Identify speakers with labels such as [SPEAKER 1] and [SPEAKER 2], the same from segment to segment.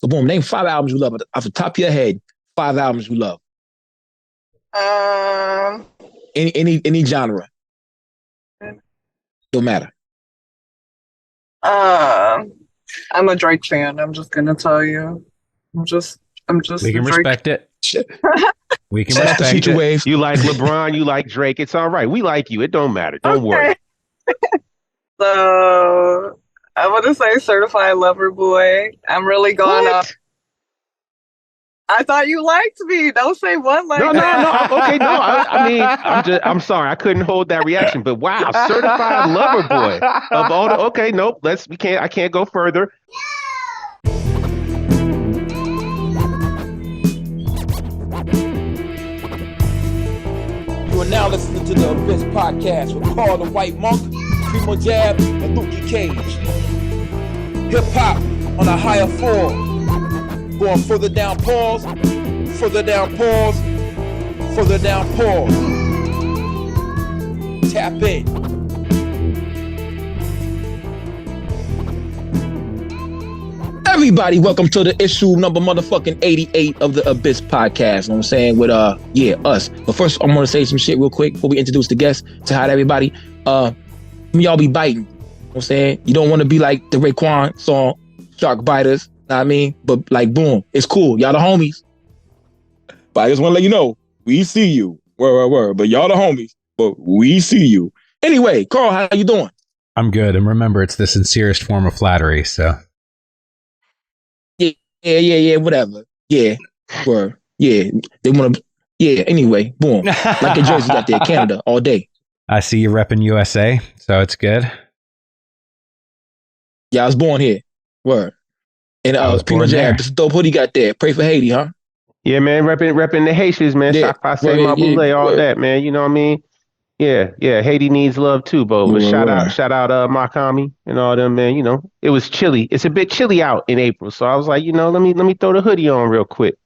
[SPEAKER 1] So boom, name 5 albums you love off the top of your head. 5 albums you love.
[SPEAKER 2] Um,
[SPEAKER 1] Any genre. Don't matter.
[SPEAKER 2] I'm a Drake fan. I'm just gonna tell you. I'm just
[SPEAKER 3] We
[SPEAKER 2] a
[SPEAKER 3] can
[SPEAKER 2] Drake.
[SPEAKER 3] respect it. We can
[SPEAKER 1] Shout out to
[SPEAKER 3] respect
[SPEAKER 1] Future
[SPEAKER 3] it.
[SPEAKER 1] Wave.
[SPEAKER 4] You like LeBron, you like Drake. It's all right. We like you. It don't matter. Don't worry.
[SPEAKER 2] So I want to say Certified Lover Boy. I'm really going up.
[SPEAKER 4] What?
[SPEAKER 2] I thought you liked me. Don't say one like
[SPEAKER 4] No,
[SPEAKER 2] that.
[SPEAKER 4] okay, no. I mean, I'm sorry. I couldn't hold that reaction. But wow, certified lover boy of all the. Okay, nope. I can't go further.
[SPEAKER 1] You are now listening to the Abyss Podcast with Paul the White Monk, Primo Jab, and Luki Cage. Hip hop on a higher form. Going further down pause, further down pause, further down pause. Tap in. Everybody, welcome to the issue number motherfucking 88 of the Abyss Podcast. You know what I'm saying? With us. But first, I'm gonna say some shit real quick before we introduce the guests. Say hi to everybody. Y'all be biting. You know what I'm saying? You don't want to be like the Raekwon song, Shark Biters. Know what I mean? But like, boom, it's cool. Y'all the homies. But I just want to let you know, we see you. Word. But y'all the homies. But we see you. Anyway, Carl, how you doing?
[SPEAKER 3] I'm good. And remember, it's the sincerest form of flattery, so.
[SPEAKER 1] Yeah, whatever. Yeah, word. Yeah, they want to. Yeah, anyway, boom. Like a jersey out there, Canada, all day.
[SPEAKER 3] I see you repping USA, so it's good.
[SPEAKER 1] Yeah, I was born here. Word. And Primo Jab, this dope hoodie got there. Pray for Haiti, huh?
[SPEAKER 4] Yeah, man, repping the Haitians, man.
[SPEAKER 1] Yeah.
[SPEAKER 4] Say my boule, all that, man. You know what I mean? Yeah. Haiti needs love too, but shout out, Makami and all them, man. You know, it was chilly. It's a bit chilly out in April, so I was like, let me throw the hoodie on real quick.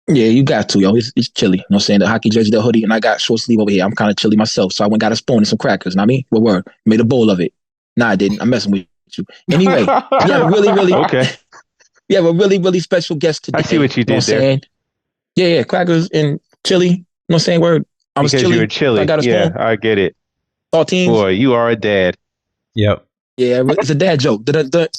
[SPEAKER 1] Yeah, you got to, yo. It's chilly. You know what I'm saying? The hockey jersey, the hoodie, and I got short sleeve over here. I'm kind of chilly myself, so I went and got a spoon and some crackers. Know what I mean? Word. Made a bowl of it. Nah, I didn't. I'm messing with you. Anyway, we have a really
[SPEAKER 4] okay.
[SPEAKER 1] We have a really special guest today.
[SPEAKER 4] I see what you did there.
[SPEAKER 1] Saying? Yeah, crackers and chili. You know what I'm saying? Word. I was
[SPEAKER 4] because
[SPEAKER 1] chilly.
[SPEAKER 4] You were chilly.
[SPEAKER 1] I got a
[SPEAKER 4] spoon.
[SPEAKER 1] spoon.
[SPEAKER 4] I get it.
[SPEAKER 1] Saltines.
[SPEAKER 4] Boy, you are a dad.
[SPEAKER 3] Yep.
[SPEAKER 1] Yeah, it's a dad joke.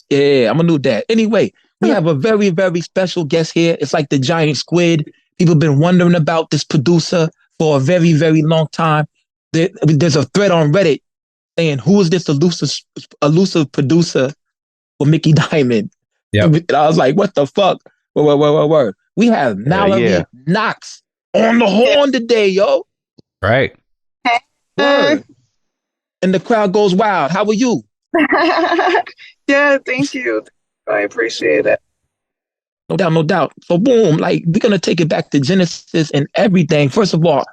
[SPEAKER 1] Yeah, I'm a new dad. Anyway, we have a very special guest here. It's like the giant squid. People have been wondering about this producer for a very long time. There's a thread on Reddit saying, who is this elusive producer for Mickey Diamond?
[SPEAKER 3] Yep.
[SPEAKER 1] And I was like, what the fuck? Word. We have Mallory Knox on the horn today, yo.
[SPEAKER 3] Right.
[SPEAKER 1] Word. And the crowd goes wild. How are you?
[SPEAKER 2] Yeah, thank you. I appreciate it.
[SPEAKER 1] No doubt. So boom, like we're gonna take it back to Genesis and everything. First of all,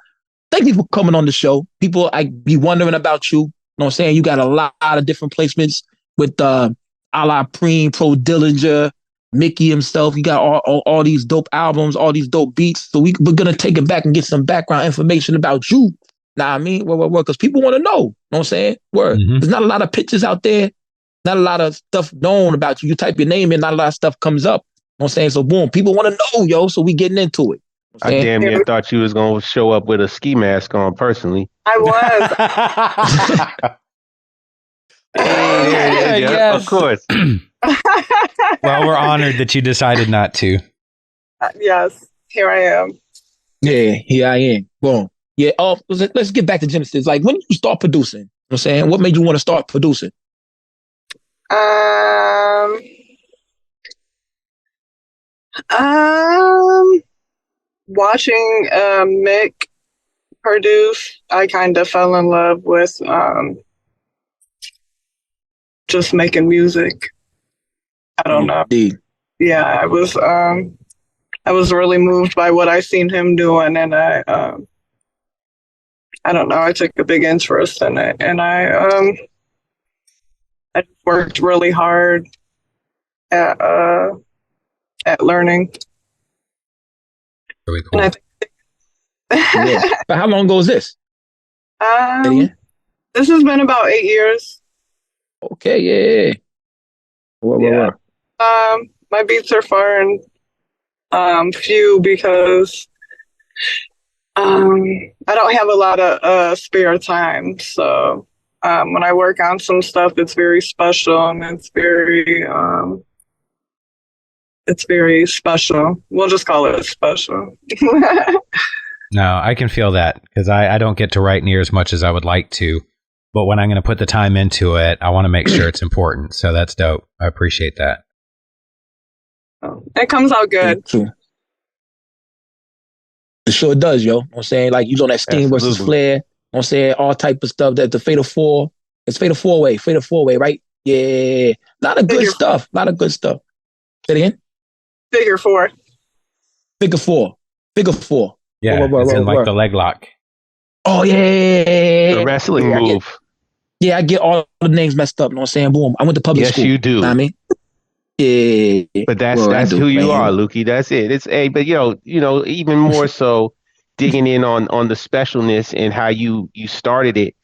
[SPEAKER 1] thank you for coming on the show. People, I be wondering about you. You know what I'm saying? You got a lot of different placements with a la Preem, Pro Dillinger, Mickey himself. You got all these dope albums, all these dope beats. So we're gonna take it back and get some background information about you. Nah, I mean, because people want to know. You know what I'm saying? Word. Mm-hmm. There's not a lot of pictures out there, not a lot of stuff known about you. You type your name in, not a lot of stuff comes up. You know what I'm saying? So boom, people want to know, yo. So we getting into it. You know
[SPEAKER 4] I damn near thought you was gonna show up with a ski mask on personally.
[SPEAKER 2] I was.
[SPEAKER 4] Yeah, yes. Of course.
[SPEAKER 3] Well, we're honored that you decided not to.
[SPEAKER 2] Yes, here I am.
[SPEAKER 1] Yeah, here I am. Boom. Yeah, let's get back to Genesis. Like, when did you start producing? You know what I'm saying? What made you want to start producing?
[SPEAKER 2] Watching Mick produce, I kind of fell in love with just making music. I don't know.
[SPEAKER 1] Indeed.
[SPEAKER 2] Yeah, I was really moved by what I seen him doing, and I don't know, I took a big interest in it, and I worked really hard at learning.
[SPEAKER 3] Really cool.
[SPEAKER 1] Yeah. But how long ago is this?
[SPEAKER 2] This has been about 8 years.
[SPEAKER 1] Okay, yeah.
[SPEAKER 2] Yeah. My beats are far and few because I don't have a lot of spare time. So when I work on some stuff, it's very special and it's very special. We'll just call it special.
[SPEAKER 3] No, I can feel that because I don't get to write near as much as I would like to. But when I'm going to put the time into it, I want to make sure it's important. So that's dope. I appreciate that.
[SPEAKER 2] It comes out good.
[SPEAKER 1] True. It sure does, yo. I'm saying, like, you on that Steam versus Flair. I'm saying all type of stuff. That the Fatal Four. It's Fatal Four Way, right? Yeah. A lot of good stuff. Say it again.
[SPEAKER 2] Figure four.
[SPEAKER 1] Figure four.
[SPEAKER 3] Yeah, it's in like the leg lock.
[SPEAKER 1] Oh, yeah.
[SPEAKER 4] The wrestling move.
[SPEAKER 1] I get all the names messed up. You know what I'm saying? Boom. I went to public school.
[SPEAKER 4] Yes, you do.
[SPEAKER 1] You know what I mean? Yeah.
[SPEAKER 4] But that's who you are, Lukey. That's it. It's but even more so digging in on the specialness and how you started it.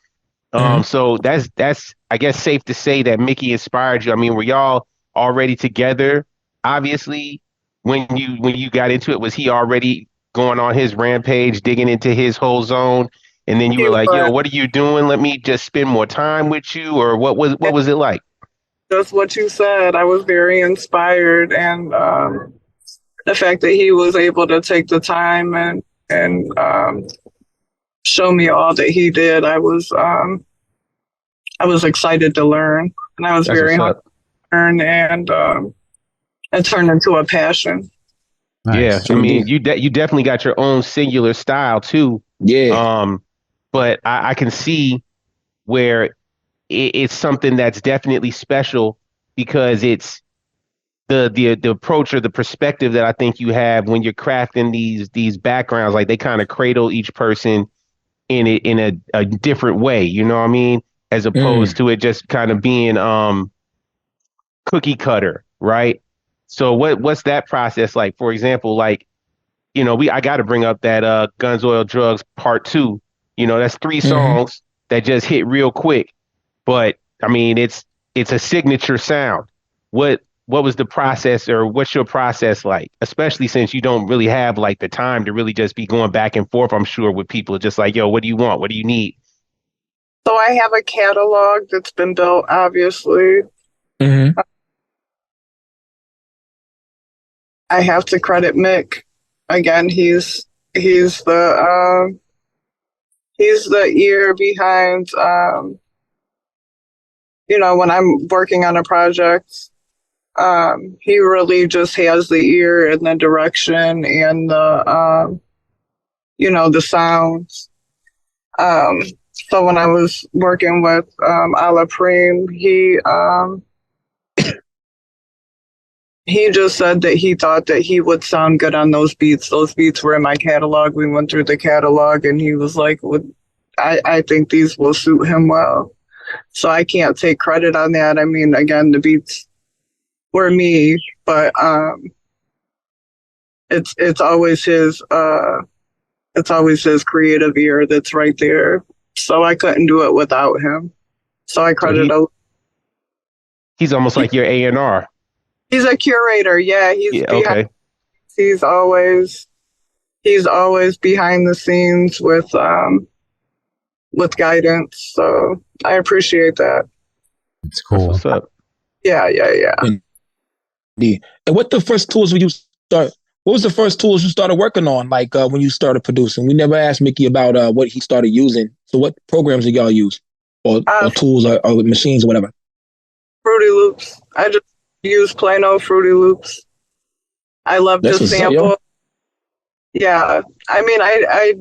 [SPEAKER 4] So that's I guess safe to say that Mickey inspired you. I mean, were y'all already together? Obviously, when you got into it, was he already going on his rampage, digging into his whole zone? And then you were like, yo, what are you doing? Let me just spend more time with you, or what was it like?
[SPEAKER 2] Just what you said. I was very inspired, and the fact that he was able to take the time and show me all that he did, I was excited to learn, and I was very hungry to learn, and it turned into a passion.
[SPEAKER 4] Nice. Yeah, I mean, you definitely got your own singular style too.
[SPEAKER 1] Yeah.
[SPEAKER 4] But I can see where it's something that's definitely special because it's the approach or the perspective that I think you have when you're crafting these backgrounds. Like they kind of cradle each person in a different way. You know what I mean? As opposed to it just kind of being cookie cutter, right? So what's that process like? For example, like, I got to bring up that Guns, Oil, Drugs Part 2. That's 3 songs that just hit real quick. But I mean, it's a signature sound. What was the process, or what's your process like? Especially since you don't really have like the time to really just be going back and forth, I'm sure, with people just like, yo, what do you want? What do you need?
[SPEAKER 2] So I have a catalog that's been built, obviously. I have to credit Mick. Again, he's the ear behind when I'm working on a project. He really just has the ear and the direction and the sounds. So when I was working with Ala Preem, he just said that he thought that he would sound good on those beats. Those beats were in my catalog. We went through the catalog, and he was like, I think these will suit him well. So I can't take credit on that. I mean, again, the beats were me, but it's always his creative ear that's right there. So I couldn't do it without him. So I credit.
[SPEAKER 4] He's almost like your A&R.
[SPEAKER 2] He's a curator. Yeah,
[SPEAKER 4] okay.
[SPEAKER 2] He's always behind the scenes with guidance. So I appreciate that.
[SPEAKER 3] It's cool.
[SPEAKER 4] What's up?
[SPEAKER 2] Yeah.
[SPEAKER 1] And what the first tools when you start? What was the first tools you started working on? Like when you started producing? We never asked Mickey about what he started using. So what programs did y'all use, or tools, or machines, or whatever?
[SPEAKER 2] Fruity Loops. I just use plain old Fruity Loops. I love to sample. Yeah, I mean, I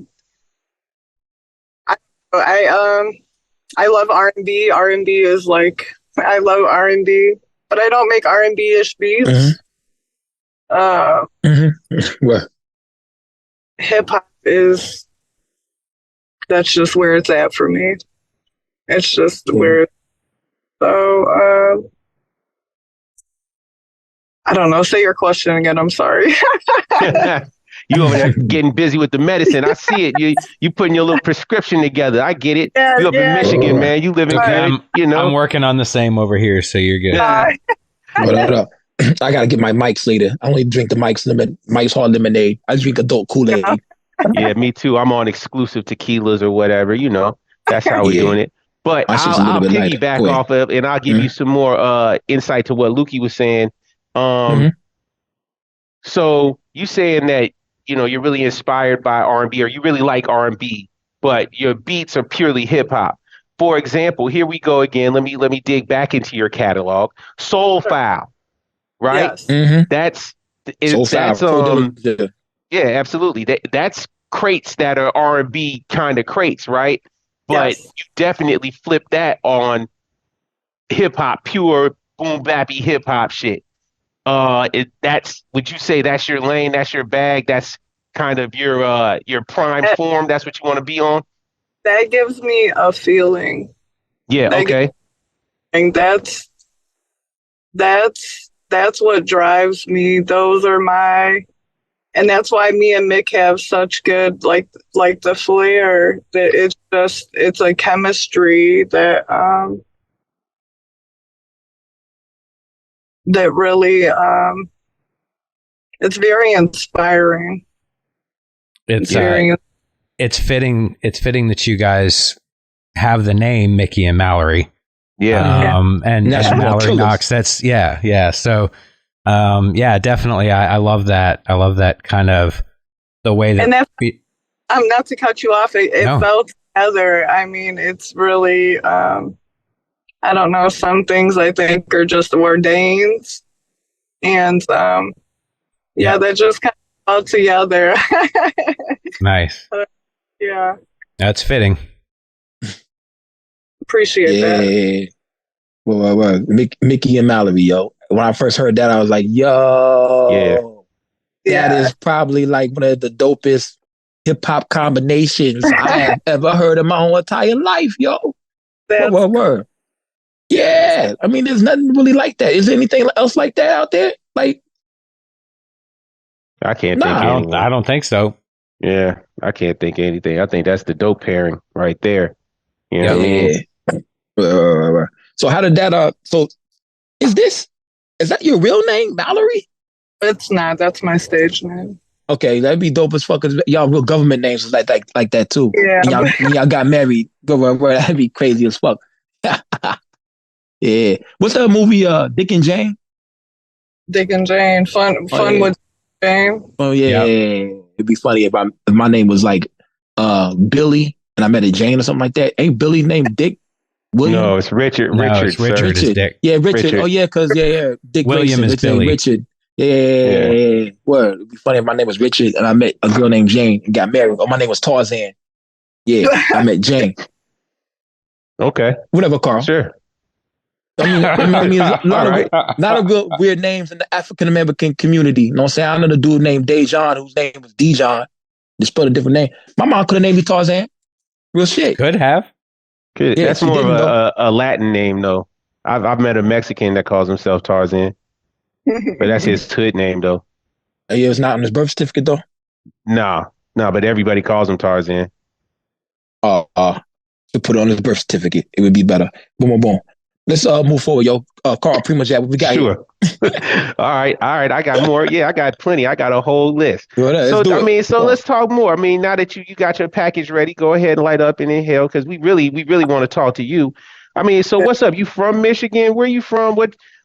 [SPEAKER 2] love R&B. R&B is like, I love R&B, but I don't make R&B-ish beats.
[SPEAKER 1] What?
[SPEAKER 2] Hip hop that's just where it's at for me. It's just where. So I don't know. Say your question again. I'm sorry.
[SPEAKER 4] You over there getting busy with the medicine. I see it. You putting your little prescription together. I get it.
[SPEAKER 2] Yeah,
[SPEAKER 4] you up in Michigan, man. You living good.
[SPEAKER 3] I'm working on the same over here, so you're good.
[SPEAKER 1] What up? I gotta get my Mike's later. I only drink the Mike's Hard Lemonade. I drink adult Kool
[SPEAKER 2] Yeah.
[SPEAKER 1] Aid.
[SPEAKER 4] Yeah, me too. I'm on exclusive tequilas or whatever. You know, that's how we're
[SPEAKER 1] Yeah,
[SPEAKER 4] doing it. But
[SPEAKER 1] my shit's
[SPEAKER 4] I'll
[SPEAKER 1] a little
[SPEAKER 4] I'll
[SPEAKER 1] bit lighter.
[SPEAKER 4] piggyback
[SPEAKER 1] Go ahead.
[SPEAKER 4] off of, and I'll give you
[SPEAKER 1] Mm-hmm.
[SPEAKER 4] some more insight to what Lukey was saying. Um,
[SPEAKER 1] Mm-hmm.
[SPEAKER 4] so you saying that you're really inspired by R&B, or you really like R&B, but your beats are purely hip hop. For example, here we go again. Let me dig back into your catalog. Soulful, right?
[SPEAKER 2] Yes.
[SPEAKER 1] Mm-hmm.
[SPEAKER 4] That's
[SPEAKER 1] So
[SPEAKER 4] that's
[SPEAKER 1] foul, Pro Diligence.
[SPEAKER 4] yeah, absolutely. That's crates that are R&B kind of crates, right? But
[SPEAKER 2] Yes.
[SPEAKER 4] you definitely flip that on hip hop, pure boom bappy hip hop shit. That's, would you say that's your lane, that's your bag, that's kind of your prime
[SPEAKER 2] That,
[SPEAKER 4] form, that's what you want to be on?
[SPEAKER 2] that gives me a feeling.
[SPEAKER 4] Yeah,
[SPEAKER 2] That gives,
[SPEAKER 4] okay.
[SPEAKER 2] and that's what drives me. Those are my, and that's why me and Mick have such good, like the flair, that it's a chemistry that really it's very inspiring.
[SPEAKER 3] It's
[SPEAKER 2] It's very
[SPEAKER 3] it's fitting that you guys have the name Mickey and Mallory.
[SPEAKER 4] Yeah.
[SPEAKER 2] yeah.
[SPEAKER 3] And
[SPEAKER 1] National
[SPEAKER 3] Mallory
[SPEAKER 1] Killers.
[SPEAKER 3] Knox. That's yeah. So yeah, definitely. I love that. I love that kind of the way that
[SPEAKER 2] And that's
[SPEAKER 3] we,
[SPEAKER 2] not to cut you off. It
[SPEAKER 3] no.
[SPEAKER 2] felt together. I mean, it's really I don't know. Some things I think are just ordained, and yeah,
[SPEAKER 3] Yeah.
[SPEAKER 2] that just kind of fell together.
[SPEAKER 3] Nice.
[SPEAKER 2] Yeah,
[SPEAKER 3] That's fitting.
[SPEAKER 2] appreciate that.
[SPEAKER 1] Yeah. Well. Mickey and Mallory, yo. When I first heard that, I was like,
[SPEAKER 4] Yeah.
[SPEAKER 1] yo, that
[SPEAKER 2] Yeah,
[SPEAKER 1] is probably like one of the dopest hip hop combinations I have ever heard in my whole entire life, yo.
[SPEAKER 2] that's
[SPEAKER 1] Word. Yeah. I mean, there's nothing really like that. Is there anything else like that out there? Like,
[SPEAKER 4] I can't think
[SPEAKER 3] I
[SPEAKER 1] nah.
[SPEAKER 4] of
[SPEAKER 3] don't. I
[SPEAKER 4] anyone.
[SPEAKER 3] don't think so.
[SPEAKER 4] Yeah, I can't think of anything. I think that's the dope pairing right there. You know what I
[SPEAKER 3] Yep.
[SPEAKER 4] mean?
[SPEAKER 1] Yeah. So how did that so is this is that your real name, Mallory?
[SPEAKER 2] it's not. That's my stage name.
[SPEAKER 1] Okay, that'd be dope as fuck. 'Cause y'all real government names was like that too.
[SPEAKER 2] Yeah,
[SPEAKER 1] And y'all got married. That'd be crazy as fuck. Yeah. What's that movie? Dick and Jane.
[SPEAKER 2] Dick and Jane. Fun,
[SPEAKER 1] Oh
[SPEAKER 2] fun
[SPEAKER 1] yeah.
[SPEAKER 2] with Jane.
[SPEAKER 1] Oh yeah.
[SPEAKER 3] Yep.
[SPEAKER 1] It'd be funny if my name was like Billy and I met a Jane or something like that. Ain't Billy named Dick William?
[SPEAKER 4] No, it's Richard.
[SPEAKER 3] No, it's
[SPEAKER 4] Richard, sir.
[SPEAKER 3] Richard is
[SPEAKER 1] Richard.
[SPEAKER 3] Dick.
[SPEAKER 1] Yeah, Richard. Oh
[SPEAKER 4] Richard.
[SPEAKER 1] yeah, cause yeah. Dick
[SPEAKER 3] William
[SPEAKER 1] Grayson.
[SPEAKER 3] is
[SPEAKER 1] Richard.
[SPEAKER 3] Billy.
[SPEAKER 1] Richard. Yeah.
[SPEAKER 4] Yeah.
[SPEAKER 1] Word. It'd be funny if my name was Richard and I met a girl named Jane and got married. Oh, my name was Tarzan. Yeah, I met Jane.
[SPEAKER 4] Okay.
[SPEAKER 1] Whatever, Carl.
[SPEAKER 4] Sure.
[SPEAKER 1] I mean, a
[SPEAKER 4] All right.
[SPEAKER 1] lot of good weird names in the African American community. You know what I'm saying? I know the dude named Dejan, whose name was Dijon. Just spelled a different name. My mom could have named me Tarzan. Real shit.
[SPEAKER 3] Could have.
[SPEAKER 4] Good.
[SPEAKER 1] Yeah,
[SPEAKER 4] That's
[SPEAKER 1] she
[SPEAKER 4] more of
[SPEAKER 1] didn't though.
[SPEAKER 4] a Latin name, though. I've met a Mexican that calls himself Tarzan, but that's his hood name, though.
[SPEAKER 1] Yeah, it's not on his birth certificate though.
[SPEAKER 4] Nah, nah, but everybody calls him Tarzan.
[SPEAKER 1] To put it on his birth certificate, it would be better. Boom, boom, boom. Let's move forward, yo. Carl, Primo Jab, what we got here?
[SPEAKER 4] Sure. All right. I got more. Yeah, I got plenty. I got a whole list.
[SPEAKER 1] Let's
[SPEAKER 4] So
[SPEAKER 1] do
[SPEAKER 4] I
[SPEAKER 1] it.
[SPEAKER 4] mean, so
[SPEAKER 1] Come on.
[SPEAKER 4] let's talk more. I mean, now that you got your package ready, go ahead and light up and inhale because we really want to talk to you. I mean, so what's up? You from Michigan? Where you from?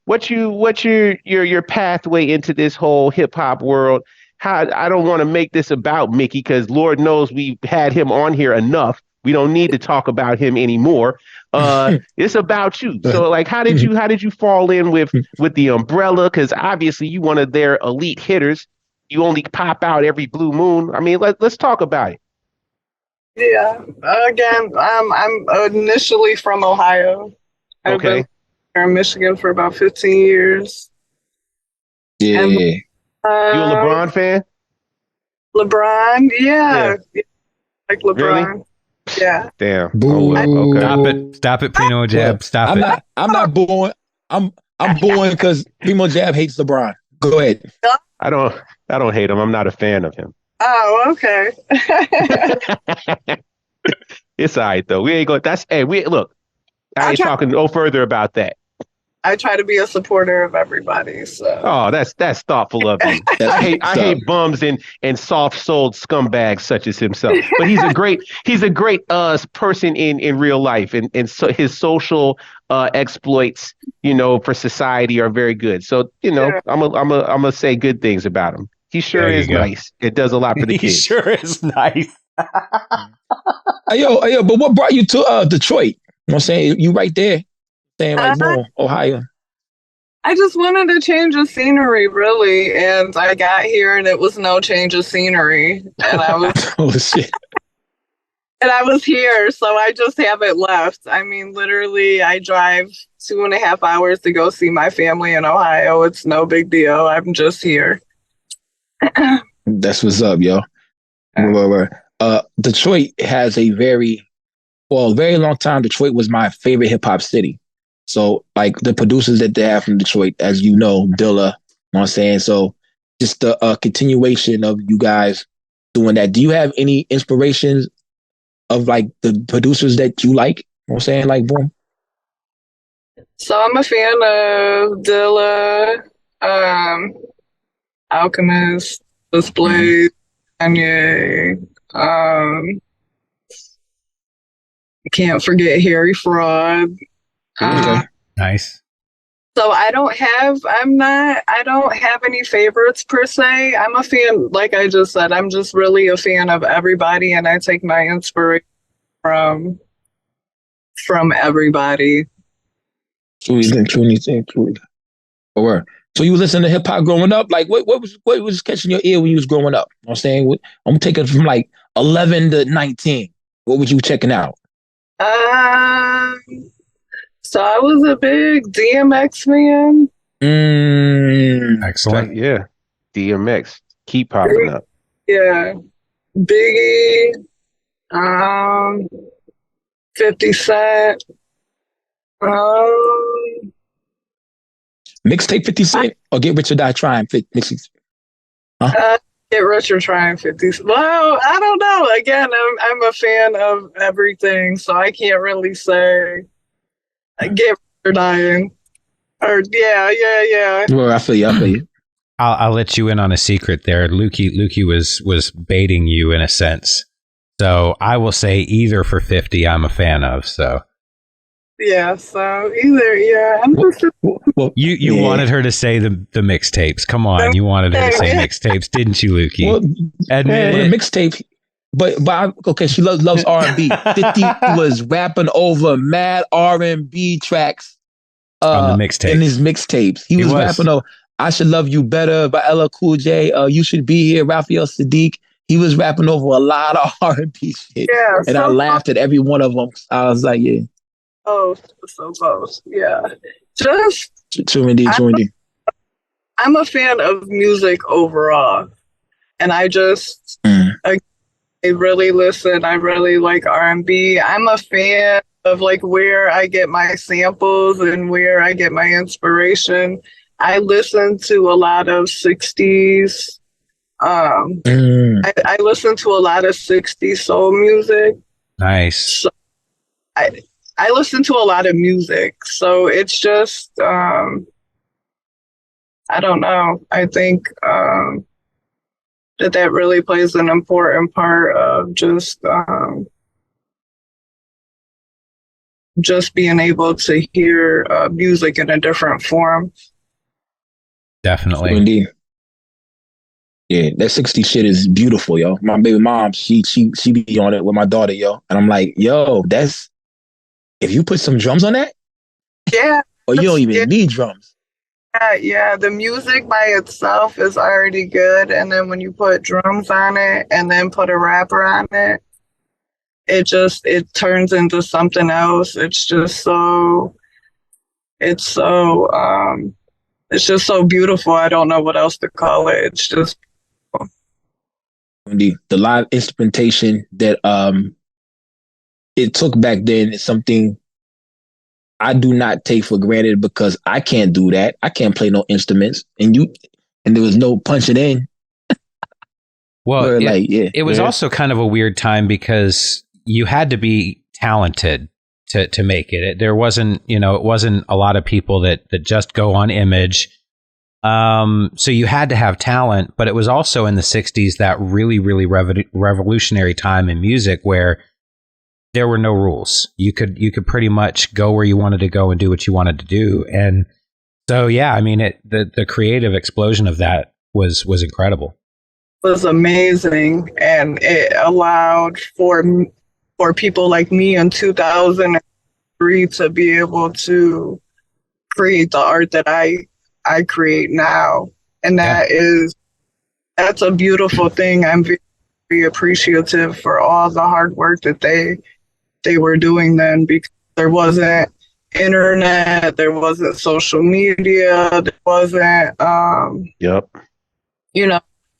[SPEAKER 4] What's your pathway into this whole hip hop world? How I don't want to make this about Mickey because Lord knows we've had him on here enough. We don't need to talk about him anymore. It's about you. So like how did you fall in with the umbrella? Because obviously you one of their elite hitters. You only pop out every blue moon. I mean, let's talk about it.
[SPEAKER 2] Yeah. Again, I'm initially from Ohio. I've been
[SPEAKER 4] Okay.
[SPEAKER 2] here in Michigan for about 15 years. And
[SPEAKER 1] Yeah.
[SPEAKER 4] You a
[SPEAKER 2] um,
[SPEAKER 4] LeBron fan?
[SPEAKER 2] LeBron,
[SPEAKER 4] Yeah.
[SPEAKER 2] yeah, like
[SPEAKER 4] Really?
[SPEAKER 2] LeBron, yeah.
[SPEAKER 4] Damn. Oh
[SPEAKER 2] I,
[SPEAKER 4] well. Okay.
[SPEAKER 3] Stop it. Stop it, Primo
[SPEAKER 1] Look,
[SPEAKER 3] Jab. Stop
[SPEAKER 1] I'm
[SPEAKER 3] it.
[SPEAKER 1] not. I'm not booing. I'm booing because Primo Jab hates LeBron. Go ahead.
[SPEAKER 4] I don't I don't hate him. I'm not a fan of him.
[SPEAKER 2] oh, okay.
[SPEAKER 4] It's all right though. We ain't going. That's hey. We look. I
[SPEAKER 2] I
[SPEAKER 4] ain't
[SPEAKER 2] try.
[SPEAKER 4] talking no further about that.
[SPEAKER 2] I try to be a supporter of everybody. So.
[SPEAKER 4] Oh, that's thoughtful of you. I hate bums and soft-souled scumbags such as himself. But he's a great person in real life, and so his social exploits, for society are very good. So I'm gonna say good things about him. He sure is nice. It does a lot for the kids.
[SPEAKER 3] He sure is nice.
[SPEAKER 1] Hey, yo, but what brought you to Detroit? You know what I'm saying? You right there, saying like, boom, Ohio.
[SPEAKER 2] I just wanted to change the scenery, really, and I got here and it was no change of scenery, and I was
[SPEAKER 1] oh shit.
[SPEAKER 2] And I was here, so I just haven't left. I mean, literally, I drive 2.5 hours to go see my family in Ohio. It's no big deal. I'm just here.
[SPEAKER 1] That's what's up, yo. Detroit has a very long time. Detroit was my favorite hip hop city. So, like the producers that they have from Detroit, as you know, Dilla, you know what I'm saying? So, just the continuation of you guys doing that. Do you have any inspirations of like the producers that you like? You know what I'm saying? Like, boom.
[SPEAKER 2] So, I'm a fan of Dilla, Alchemist, Display, Kanye. Can't forget Harry Fraud.
[SPEAKER 1] Okay.
[SPEAKER 3] Nice.
[SPEAKER 2] So I don't have any favorites per se. I'm a fan, like I just said, I'm just really a fan of everybody, and I take my inspiration from everybody.
[SPEAKER 1] Truly. Or so you listen to hip hop growing up? Like what was catching your ear when you was growing up? You know what I'm saying? I'm taking from like 11 to 19. What was you checking out?
[SPEAKER 2] So I was a big DMX fan.
[SPEAKER 3] Excellent.
[SPEAKER 4] Yeah. DMX. Keep popping up.
[SPEAKER 2] Yeah. Biggie. 50 Cent.
[SPEAKER 1] Mixtape 50 Cent or Get Rich or Die Trying? Huh?
[SPEAKER 2] Get Rich or Trying 50 Cent. Well, I don't know. Again, I'm a fan of everything, so I can't really say Get Rich or Dying. Or yeah.
[SPEAKER 1] Well, I feel you.
[SPEAKER 3] I'll let you in on a secret there. Lukey was baiting you in a sense. So I will say either for 50 I'm a fan of. So
[SPEAKER 2] yeah, so either I'm just
[SPEAKER 3] you wanted her to say the mixtapes. Come on, you wanted her to say mixtapes, didn't you, Lukey?
[SPEAKER 1] Well,
[SPEAKER 3] admit it.
[SPEAKER 1] Mixtape. But okay, she loves R&B. 50 was rapping over mad R&B tracks
[SPEAKER 3] on the mixtapes.
[SPEAKER 1] in his mixtapes. He was rapping over I Should Love You Better by LL Cool J. You Should Be Here, Raphael Sadiq. He was rapping over a lot of R&B shit.
[SPEAKER 2] Yeah,
[SPEAKER 1] and I laughed at every one of them. I was like, yeah.
[SPEAKER 2] Oh, so close. Yeah. Just
[SPEAKER 1] True indeed.
[SPEAKER 2] I'm a fan of music overall. And I just I really listen. I really like R&B. I'm a fan of like where I get my samples and where I get my inspiration. I listen to a lot of 60s. I listen to a lot of 60s soul music.
[SPEAKER 3] Nice.
[SPEAKER 2] So I listen to a lot of music. So it's just I don't know. I think that really plays an important part of just being able to hear music in a different form.
[SPEAKER 3] Definitely.
[SPEAKER 1] Indeed. Yeah, that 60 shit is beautiful, yo. My baby mom, she be on it with my daughter, yo. And I'm like, yo, that's if you put some drums on that,
[SPEAKER 2] yeah.
[SPEAKER 1] Or you don't even need drums.
[SPEAKER 2] Yeah, the music by itself is already good, and then when you put drums on it and then put a rapper on it, it turns into something else. It's just so beautiful. I don't know what else to call it. It's just
[SPEAKER 1] the live instrumentation that it took back then is something I do not take for granted because I can't do that. I can't play no instruments, and there was no punching in.
[SPEAKER 3] Well, it was also kind of a weird time because you had to be talented to make it. There wasn't, it wasn't a lot of people that just go on image. So you had to have talent, but it was also in the 60s that really, really revolutionary time in music where there were no rules. You could pretty much go where you wanted to go and do what you wanted to do. And so, yeah, I mean, the creative explosion of that was incredible.
[SPEAKER 2] It was amazing, and it allowed for people like me in 2003 to be able to create the art that I create now. And that's a beautiful thing. I'm very, very appreciative for all the hard work that they were doing then, because there wasn't internet, there wasn't social media, there wasn't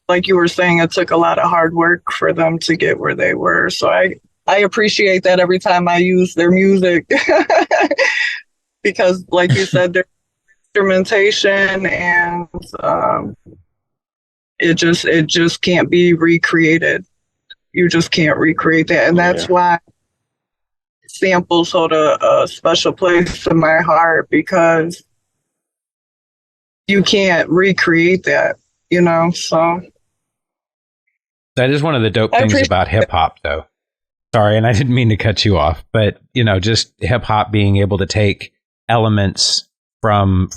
[SPEAKER 2] like you were saying, it took a lot of hard work for them to get where they were. So I appreciate that every time I use their music because, like you said, their instrumentation and it just can't be recreated. You just can't recreate that, and that's why samples hold a special place in my heart, because you can't recreate that, so.
[SPEAKER 3] That is one of the dope things about hip hop, though. Sorry, and I didn't mean to cut you off, but just hip hop being able to take elements from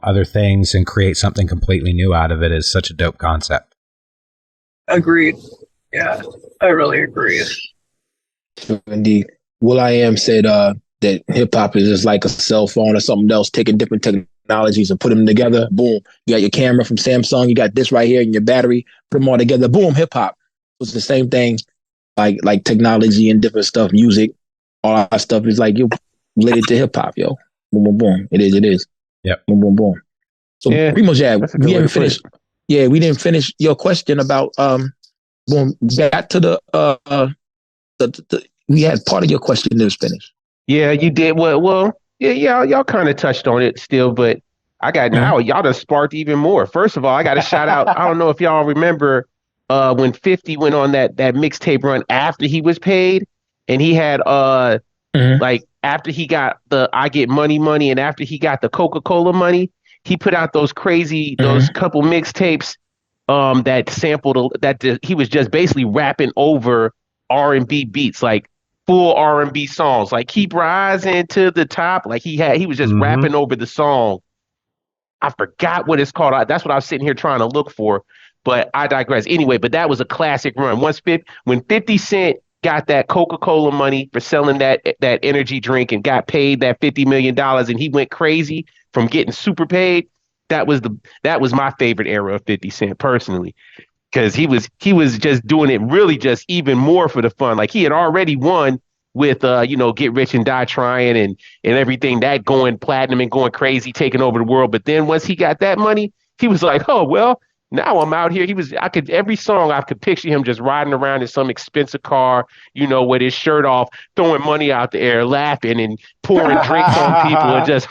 [SPEAKER 3] other things and create something completely new out of it is such a dope concept.
[SPEAKER 2] Agreed. Yeah, I really agree.
[SPEAKER 1] Indeed. will.i.am said that hip hop is just like a cell phone or something else, taking different technologies and put them together. Boom. You got your camera from Samsung. You got this right here and your battery. Put them all together. Boom. Hip hop. It's the same thing, like technology and different stuff, music, all that stuff is like you related to hip hop, yo. Boom, boom, boom. It is.
[SPEAKER 3] Yep.
[SPEAKER 1] Boom, boom, boom. So Primo Jab, we haven't finished. Yeah, we didn't finish your question about boom. Back to the we had part of your question that was finished.
[SPEAKER 4] Yeah, you did. Well, yeah, y'all kind of touched on it still, but I got now y'all done sparked even more. First of all, I got to shout out. I don't know if y'all remember when 50 went on that mixtape run after he was paid, and he had like after he got the I Get Money, and after he got the Coca-Cola money, he put out those crazy those couple mixtapes that sampled he was just basically rapping over R&B beats, like full R&B songs, like Keep Rising to the Top. Like he was just rapping over the song. I forgot what it's called. That's what I was sitting here trying to look for, but I digress. Anyway, but that was a classic run. When 50 Cent got that Coca-Cola money for selling that energy drink and got paid that $50 million, and he went crazy from getting super paid. That was my favorite era of 50 Cent personally, because he was just doing it really just even more for the fun. Like he had already won with Get Rich and Die Trying and everything, that going platinum and going crazy, taking over the world. But then once he got that money, he was like, oh well, now I'm out here. Every song I could picture him just riding around in some expensive car, with his shirt off, throwing money out the air, laughing and pouring drinks on people and just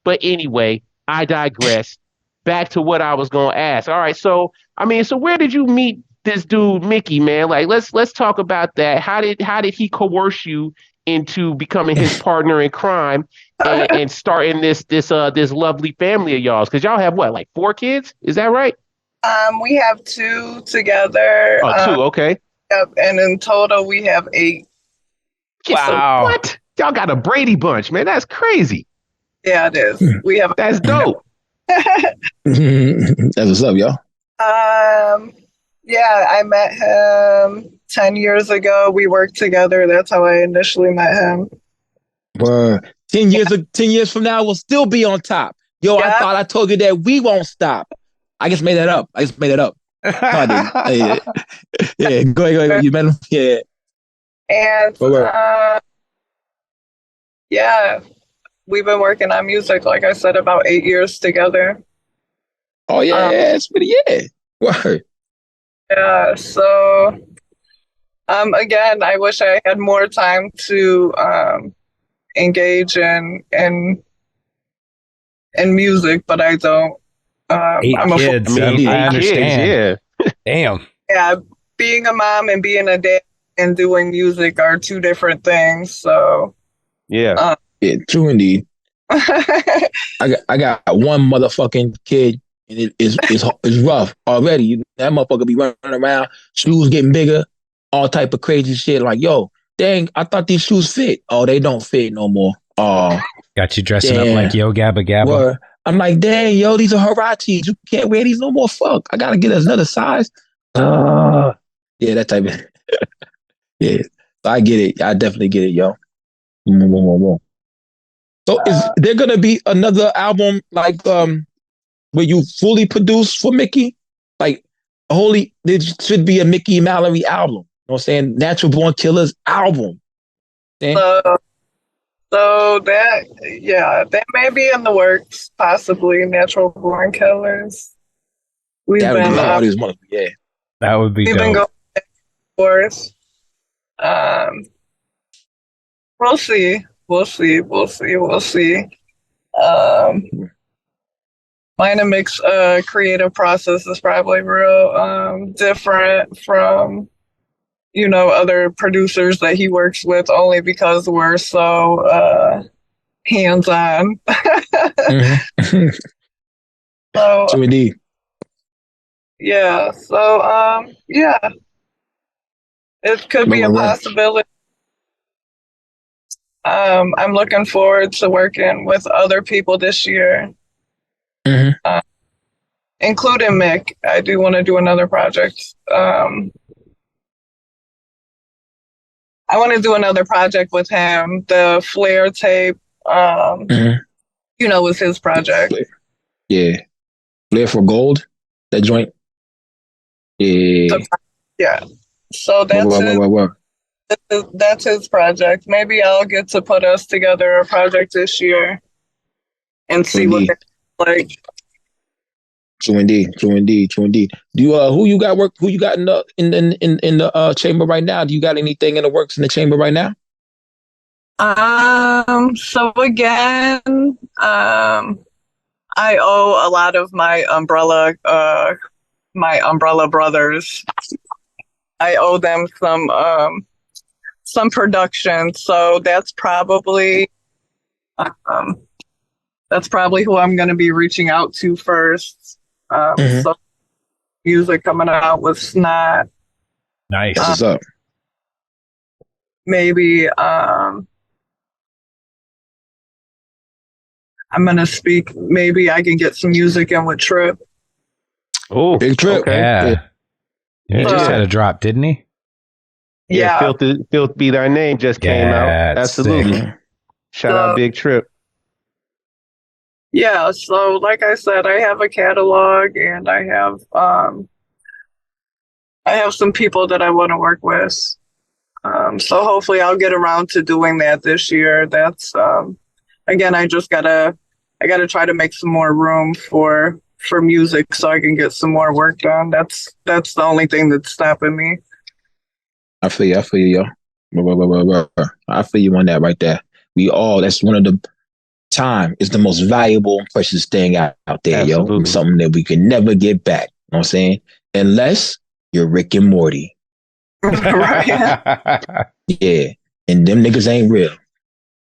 [SPEAKER 4] But anyway, I digress. Back to what I was gonna ask. All right, so where did you meet this dude Mickey, man? Like let's talk about that. How did he coerce you into becoming his partner in crime and starting this lovely family of y'all's? Because y'all have what, like 4 kids? Is that right?
[SPEAKER 2] We have 2 together.
[SPEAKER 4] Oh, 2, okay.
[SPEAKER 2] Yep, and in total we have 8.
[SPEAKER 4] Wow. So what? Y'all got a Brady bunch, man. That's crazy.
[SPEAKER 2] Yeah, it is.
[SPEAKER 4] That's dope.
[SPEAKER 1] That's what's up, y'all.
[SPEAKER 2] Yeah, I met him 10 years ago. We worked together. That's how I initially met him.
[SPEAKER 1] 10 years from now, we'll still be on top. Yo, yeah. I thought I told you that we won't stop. I just made that up. No, I didn't. Yeah, go ahead. You met him? Yeah.
[SPEAKER 2] And yeah, we've been working on music, like I said, about 8 years together.
[SPEAKER 1] Oh yeah, it's pretty Word.
[SPEAKER 2] Yeah. So, again, I wish I had more time to engage in music, but I don't.
[SPEAKER 3] 8 kids. I understand.
[SPEAKER 4] Kids, yeah.
[SPEAKER 3] Damn.
[SPEAKER 2] Yeah, being a mom and being a dad and doing music are two different things. So
[SPEAKER 4] Yeah.
[SPEAKER 1] Yeah, true indeed. I got one motherfucking kid, and it's rough already. That motherfucker be running around, shoes getting bigger, all type of crazy shit. Like, yo, dang, I thought these shoes fit. Oh, they don't fit no more. Oh,
[SPEAKER 3] Got you dressing up like
[SPEAKER 1] damn.
[SPEAKER 3] Yo Gabba Gabba.
[SPEAKER 1] Word. I'm like, dang, yo, these are Harachis. You can't wear these no more. Fuck, I gotta get another size. Yeah, that type of. Yeah, so I get it. I definitely get it, yo. So is there gonna be another album like where you fully produce for Mickey? Like holy there should be a Mickey Mallory album. You know what I'm saying? Natural Born Killers album. Yeah?
[SPEAKER 2] so that may be in the works, possibly. Natural Born Killers. We've
[SPEAKER 1] That would
[SPEAKER 2] been
[SPEAKER 1] be all these months. Yeah.
[SPEAKER 3] That would be
[SPEAKER 2] we've been
[SPEAKER 3] dope.
[SPEAKER 2] going back and forth. Um, we'll see. We'll see. We'll see. We'll see. Um, Dynamic's creative process is probably real different from other producers that he works with, only because we're so hands on.
[SPEAKER 1] Mm-hmm.
[SPEAKER 2] So
[SPEAKER 1] True indeed.
[SPEAKER 2] yeah, so yeah, it could be a
[SPEAKER 1] Right.
[SPEAKER 2] possibility. I'm looking forward to working with other people this year,
[SPEAKER 1] Mm-hmm.
[SPEAKER 2] including Mick. I do want to do another project. I want to do another project with him. The Flare tape,
[SPEAKER 1] Mm-hmm.
[SPEAKER 2] was his project.
[SPEAKER 1] Yeah. Flare for Gold. That joint. Yeah.
[SPEAKER 2] Yeah. So that's his project. Maybe I'll get to put us together a project this year and
[SPEAKER 1] True
[SPEAKER 2] see what
[SPEAKER 1] indeed.
[SPEAKER 2] they're like.
[SPEAKER 1] True indeed. True indeed. True indeed. Do you who you got in the in the chamber right now? Do you got anything in the works in the chamber right now?
[SPEAKER 2] So again, I owe a lot of my umbrella brothers. I owe them some production. So that's probably um who I'm going to be reaching out to first.
[SPEAKER 1] Mm-hmm.
[SPEAKER 2] So music coming out with Snot.
[SPEAKER 3] Nice.
[SPEAKER 1] That's what's up.
[SPEAKER 2] Maybe I'm going to speak. Maybe I can get some music in with Trip.
[SPEAKER 4] Oh,
[SPEAKER 1] Big Trip.
[SPEAKER 4] okay.
[SPEAKER 3] Yeah. He just
[SPEAKER 2] Yeah.
[SPEAKER 3] had a drop, didn't he?
[SPEAKER 2] Yeah.
[SPEAKER 4] Filth Be Thy Name just came out.
[SPEAKER 3] it's
[SPEAKER 4] Absolutely.
[SPEAKER 3] sick.
[SPEAKER 1] Mhm.
[SPEAKER 4] Shout out Big Trip.
[SPEAKER 2] Yeah. So like I said, I have a catalog and I have some people that I want to work with. So hopefully I'll get around to doing that this year. That's again, I gotta try to make some more room for music so I can get some more work done. That's the only thing that's stopping me.
[SPEAKER 1] I feel you. I feel you, yo. I feel you on that right there. That's one of the time is the most valuable and precious thing out there, yo.
[SPEAKER 4] Absolutely.
[SPEAKER 1] And something that we can never get back. You know what I'm saying? Unless you're Rick and Morty.
[SPEAKER 2] Right.
[SPEAKER 1] Yeah. And them niggas ain't real.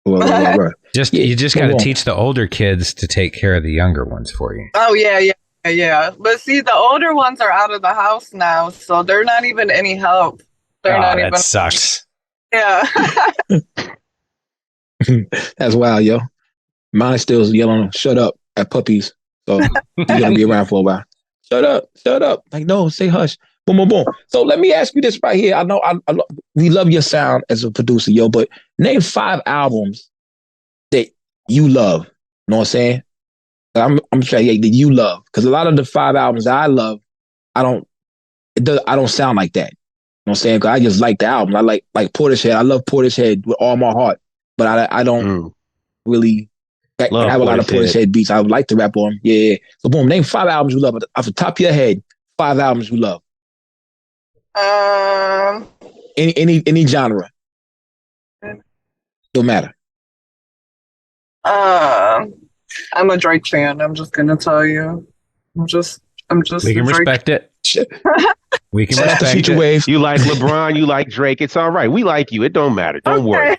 [SPEAKER 1] Yeah.
[SPEAKER 3] You just got to
[SPEAKER 1] Come on.
[SPEAKER 3] teach the older kids to take care of the younger ones for you.
[SPEAKER 2] Oh yeah. But see, the older ones are out of the house now, so they're not even any help. They're not
[SPEAKER 3] that
[SPEAKER 2] even.
[SPEAKER 3] sucks.
[SPEAKER 2] Yeah.
[SPEAKER 1] That's wild, yo. Mine still yelling, shut up at puppies. So he's going to be around for a while. Shut up. Like, no, say hush. Boom, boom, boom. So let me ask you this right here. I know we love your sound as a producer, yo, but name 5 albums that you love. You know what I'm saying? I'm saying that you love. Because a lot of the 5 albums that I love, I don't sound like that. You know what I'm saying? Because I just like the album. I like Portishead. I love Portishead with all my heart. But I don't really
[SPEAKER 4] Love
[SPEAKER 1] have a lot of Portishead beats. I would like to rap on. Yeah. So boom, name 5 albums you love. Off the top of your head, 5 albums you love. Any genre. Don't matter.
[SPEAKER 2] I'm a Drake fan. I'm just gonna tell you. I'm just
[SPEAKER 3] We
[SPEAKER 2] a
[SPEAKER 3] can
[SPEAKER 2] Drake.
[SPEAKER 3] respect it. We can
[SPEAKER 1] That's the
[SPEAKER 3] respect
[SPEAKER 1] future
[SPEAKER 3] it.
[SPEAKER 1] wave.
[SPEAKER 4] You like LeBron, you like Drake. It's all right. We like you. It don't matter. Don't worry.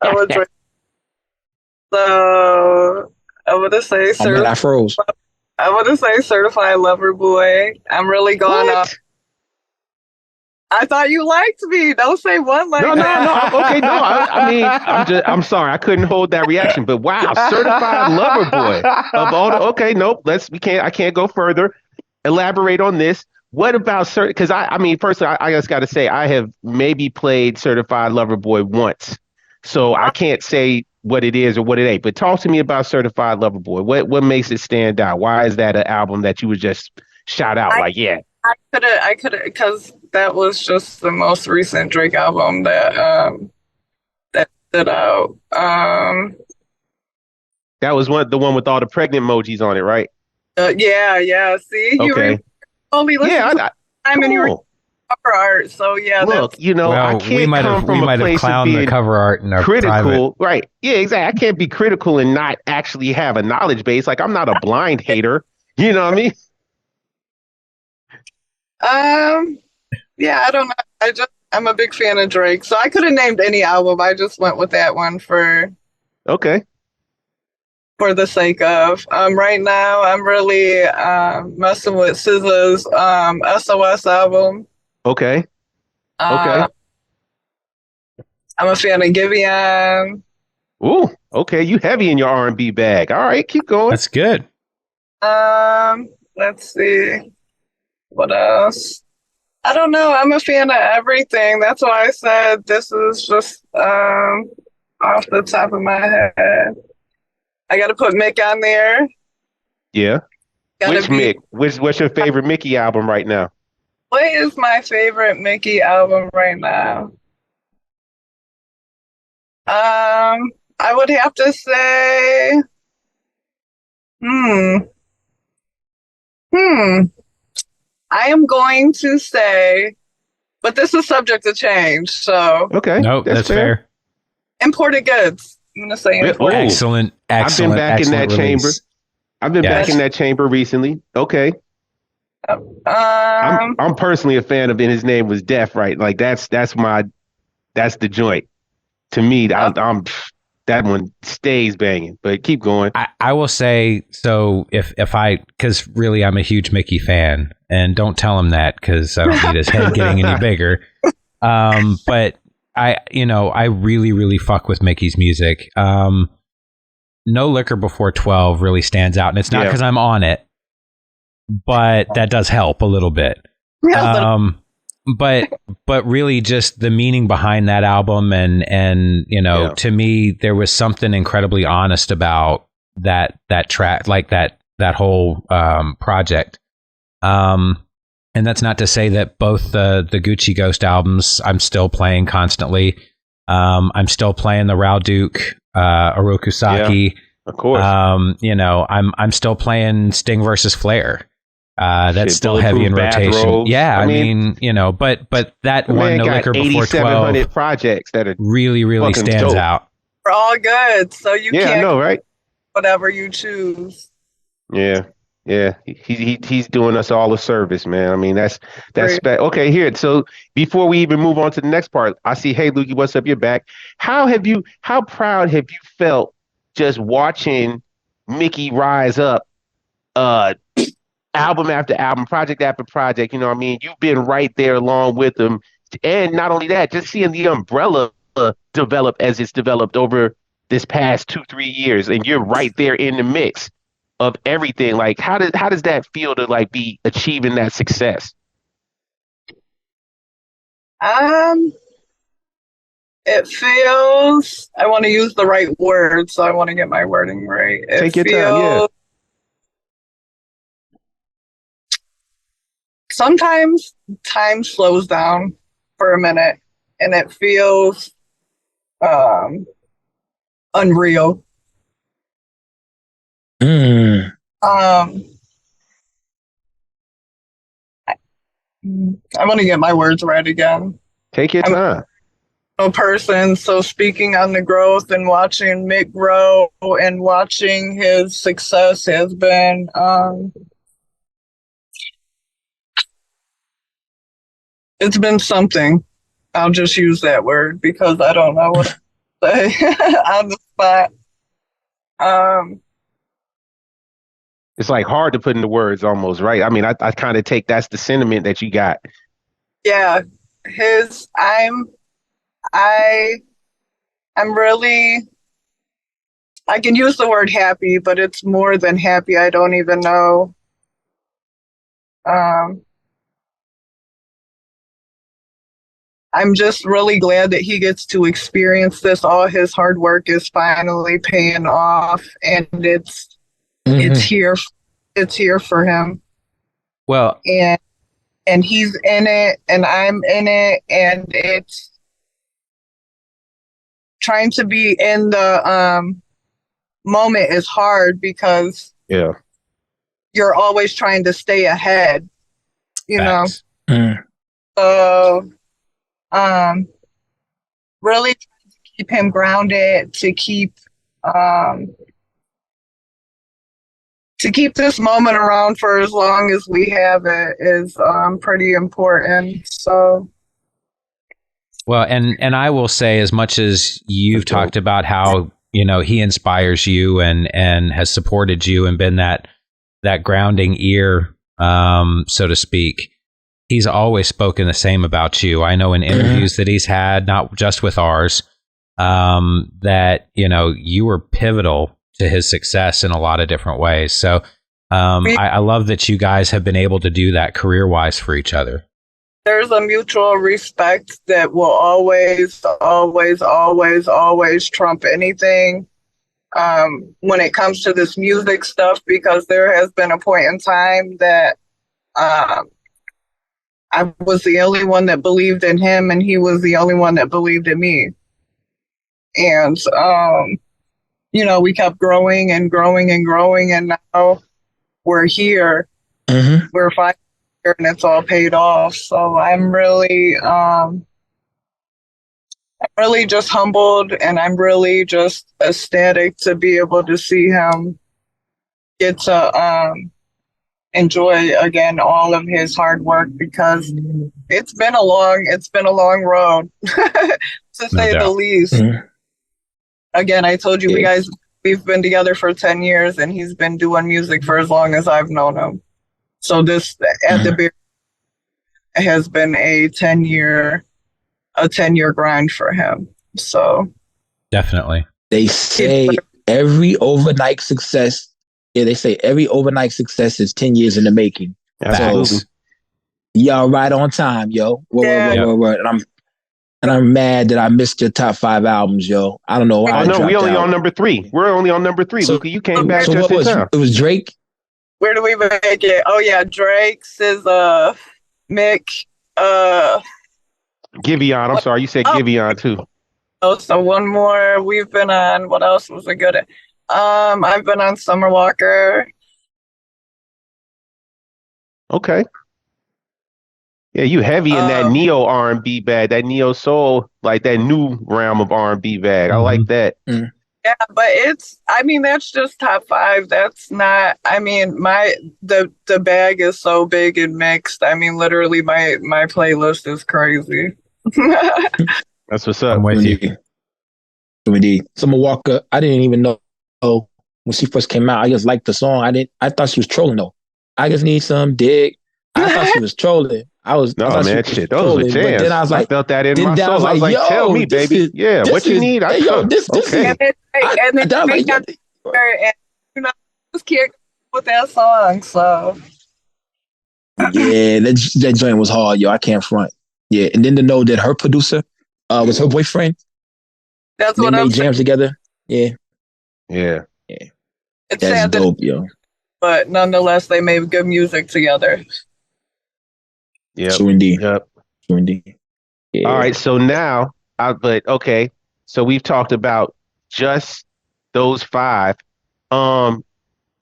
[SPEAKER 2] I would drink. So I would say
[SPEAKER 1] Oh man, I froze.
[SPEAKER 2] certified lover boy. I'm really going up. I thought you liked me. Don't say one like
[SPEAKER 4] No, no,
[SPEAKER 2] that.
[SPEAKER 4] no. Okay, no. I mean, I'm sorry. I couldn't hold that reaction. But wow, certified lover boy of all the. Okay, nope. I can't go further. Elaborate on this. What about certain? Because I mean, first, I just got to say, I have maybe played certified lover boy once, so I can't say what it is or what it ain't. But talk to me about certified lover boy. What makes it stand out? Why is that an album that you would just shout out like, yeah?
[SPEAKER 2] I could have, because that was just the most recent Drake album that stood out.
[SPEAKER 4] That was the one with all the pregnant emojis on it, right?
[SPEAKER 2] Yeah. See,
[SPEAKER 4] Okay.
[SPEAKER 2] only listened to time and you were
[SPEAKER 4] cool.
[SPEAKER 2] cover art. So yeah,
[SPEAKER 4] Look, I
[SPEAKER 3] Well,
[SPEAKER 4] can't come from a place of
[SPEAKER 3] clowned the
[SPEAKER 4] being
[SPEAKER 3] cover art in our
[SPEAKER 4] critical,
[SPEAKER 3] private.
[SPEAKER 4] right? Yeah, exactly. I can't be critical and not actually have a knowledge base. Like I'm not a blind hater. You know what I mean?
[SPEAKER 2] Yeah, I don't know. I'm a big fan of Drake, so I could have named any album. I just went with that one
[SPEAKER 4] Okay.
[SPEAKER 2] for the sake of. Right now I'm really messing with SZA's SOS album.
[SPEAKER 4] Okay. Okay.
[SPEAKER 2] I'm a fan of Giveon.
[SPEAKER 4] Ooh. Okay. You heavy in your R&B bag. All right. Keep going.
[SPEAKER 3] That's good.
[SPEAKER 2] Let's see. What else? I don't know. I'm a fan of everything. That's why I said this is just off the top of my head. I got to put Mick on there.
[SPEAKER 4] Yeah. Which Mick? What's your favorite Mickey album right now?
[SPEAKER 2] What is my favorite Mickey album right now? I would have to say, I am going to say, but this is subject to change. So
[SPEAKER 4] okay,
[SPEAKER 3] nope, that's fair.
[SPEAKER 2] Imported goods. I'm gonna say imported.
[SPEAKER 3] Excellent.
[SPEAKER 4] I've been back in that
[SPEAKER 3] release.
[SPEAKER 4] chamber. I've been back in that chamber recently. Okay. I'm personally a fan of "In His Name Was Death," right? Like that's the joint. To me, I'm that one stays banging. But keep going.
[SPEAKER 3] I will say, so if I, because really I'm a huge Mickey fan, and don't tell him that because I don't need his head getting any bigger. But I really, really fuck with Mickey's music. No Liquor Before 12 really stands out, and it's not because I'm on it, but that does help a little bit. But really just the meaning behind that album and to me there was something incredibly honest about that track, like that whole project. And that's not to say that both the Gucci Ghost albums I'm still playing constantly. I'm still playing the Raul Duke, Orokusaki.
[SPEAKER 4] Yeah, of course.
[SPEAKER 3] I'm still playing Sting versus Flair. That's still heavy in rotation.
[SPEAKER 4] Bathrobes.
[SPEAKER 3] Yeah, I mean, but that one, No Liquor Before 12,
[SPEAKER 4] projects that are
[SPEAKER 3] really stands out.
[SPEAKER 2] We're all good, so you can't.
[SPEAKER 4] I know, right?
[SPEAKER 2] Whatever you choose.
[SPEAKER 4] Yeah. He's doing us all a service, man. I mean, that's okay. Here, so before we even move on to the next part, I see. Hey, Lukey, what's up? You're back. How proud have you felt just watching Mickey rise up? Album after album, project after project, you know what I mean? You've been right there along with them. And not only that, just seeing the umbrella develop as it's developed over this past 2-3 years, and you're right there in the mix of everything. Like, how does that feel to like be achieving that success?
[SPEAKER 2] It feels, I want to use the right word, so I want to get my wording right.
[SPEAKER 4] Take your time, yeah.
[SPEAKER 2] Sometimes time slows down for a minute and it feels unreal. I want to get my words right again.
[SPEAKER 4] Take your time.
[SPEAKER 2] I'm a person, so speaking on the growth and watching Mick grow and watching his success has been It's been something. I'll just use that word because I don't know what to say on the spot. Um,
[SPEAKER 4] It's like hard to put into words almost, right? I mean, I kind of take that's the sentiment that you got.
[SPEAKER 2] yeah, his. I. I'm really. I can use the word happy, but it's more than happy. I don't even know. Um, I'm just really glad that he gets to experience this. All his hard work is finally paying off, and it's
[SPEAKER 1] Mm-hmm.
[SPEAKER 2] here. It's here for him,
[SPEAKER 3] Well,
[SPEAKER 2] and he's in it, and I'm in it, and it's trying to be in the moment is hard because
[SPEAKER 4] Yeah.
[SPEAKER 2] you're always trying to stay ahead, you know.
[SPEAKER 3] facts.
[SPEAKER 1] Mm.
[SPEAKER 2] So, um, really trying to keep him grounded, um, to keep this moment around for as long as we have it is pretty important. So,
[SPEAKER 3] Well, and I will say, as much as you've talked about how he inspires you and has supported you and been that grounding ear, so to speak. He's always spoken the same about you. I know in interviews that he's had, not just with ours, that you were pivotal to his success in a lot of different ways. So I love that you guys have been able to do that career-wise for each other.
[SPEAKER 2] there's a mutual respect that will always, always, always, always trump anything when it comes to this music stuff, because there has been a point in time that um, I was the only one that believed in him, and he was the only one that believed in me. And, we kept growing and growing and growing, and now we're here.
[SPEAKER 1] Mm-hmm.
[SPEAKER 2] We're 5 years, and it's all paid off. So I'm really just humbled, and I'm really just ecstatic to be able to see him get to enjoy again all of his hard work, because it's been a long road to
[SPEAKER 3] No
[SPEAKER 2] say the
[SPEAKER 3] doubt.
[SPEAKER 2] least.
[SPEAKER 1] Mm-hmm.
[SPEAKER 2] Again, I told you
[SPEAKER 1] Yeah.
[SPEAKER 2] we've been together for 10 years, and he's been doing music for as long as I've known him. So this at the beginning has been a 10-year grind for him. So
[SPEAKER 3] Definitely.
[SPEAKER 1] They say every overnight success. Yeah, they say every overnight success is 10 years in the making.
[SPEAKER 4] Absolutely.
[SPEAKER 1] So, y'all right on time, yo. Word. And I'm mad that I missed your top 5 albums, yo. I don't know why
[SPEAKER 4] Oh
[SPEAKER 1] I
[SPEAKER 4] no, we
[SPEAKER 1] dropped
[SPEAKER 4] only
[SPEAKER 1] out.
[SPEAKER 4] on number 3. We're only on number 3.
[SPEAKER 1] So,
[SPEAKER 4] Luca, you came back
[SPEAKER 1] so
[SPEAKER 4] just
[SPEAKER 1] what
[SPEAKER 4] in
[SPEAKER 1] was
[SPEAKER 4] time.
[SPEAKER 1] it? Was Drake?
[SPEAKER 2] where do we make it? Oh yeah, Drake's is Mick.
[SPEAKER 4] Giveon, I'm sorry, you said Giveon too.
[SPEAKER 2] Oh, so one more. We've been on. What else was it good at? I've been on Summer Walker.
[SPEAKER 4] Okay. Yeah, you heavy in that neo R&B bag, that neo soul, like that new realm of R&B bag. I like that.
[SPEAKER 1] Mm-hmm.
[SPEAKER 2] Yeah, but that's just top 5. That's not, the bag is so big and mixed. Literally my playlist is crazy.
[SPEAKER 4] That's what's up.
[SPEAKER 3] I'm with you.
[SPEAKER 1] Indeed. Summer Walker, I didn't even know when she first came out. I just liked the song. I thought she was trolling though. I just need some dig. I thought she was trolling. I
[SPEAKER 4] No,
[SPEAKER 1] thought she
[SPEAKER 4] man,
[SPEAKER 1] was
[SPEAKER 4] shit, those were
[SPEAKER 1] trolling. But
[SPEAKER 4] jams.
[SPEAKER 1] then I was
[SPEAKER 4] I
[SPEAKER 1] like,
[SPEAKER 4] felt that in my soul. I was like, tell me, baby. Yeah, what you need? I come.
[SPEAKER 1] this
[SPEAKER 4] Okay.
[SPEAKER 1] is.
[SPEAKER 2] And then
[SPEAKER 1] I was like,
[SPEAKER 2] got there, and just can't with that song. So
[SPEAKER 1] yeah, that joint was hard, yo. I can't front. Yeah, and then to know that her producer was her boyfriend.
[SPEAKER 2] that's
[SPEAKER 1] They
[SPEAKER 2] what I'm
[SPEAKER 1] made
[SPEAKER 2] saying.
[SPEAKER 1] jams together. Yeah,
[SPEAKER 4] Yeah.
[SPEAKER 1] yeah,
[SPEAKER 2] It's
[SPEAKER 1] that's
[SPEAKER 2] sad
[SPEAKER 1] dope, yo.
[SPEAKER 2] but nonetheless, they made good music together.
[SPEAKER 4] Yep.
[SPEAKER 1] True indeed.
[SPEAKER 4] Yep.
[SPEAKER 1] True indeed. Yeah.
[SPEAKER 4] All right. So now, but okay. So we've talked about just those 5. Um,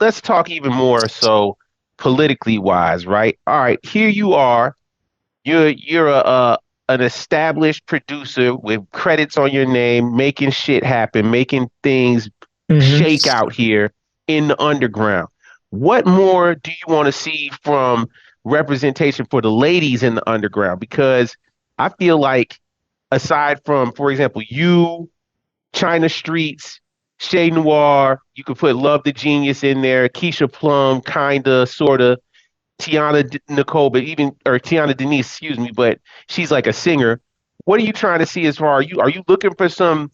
[SPEAKER 4] let's talk even more so politically wise, right? All right. Here you are. You're an established producer with credits on your name, making shit happen, making things
[SPEAKER 1] Mm-hmm.
[SPEAKER 4] shake out here in the underground. What more do you want to see from representation for the ladies in the underground? Because I feel like aside from, for example, you, China Streets, Shay Noir, you could put Love the Genius in there, Keisha Plum, kinda, sorta, Nicole, but even or Tiana Denise, excuse me, but she's like a singer. What are you trying to see as far are you looking for some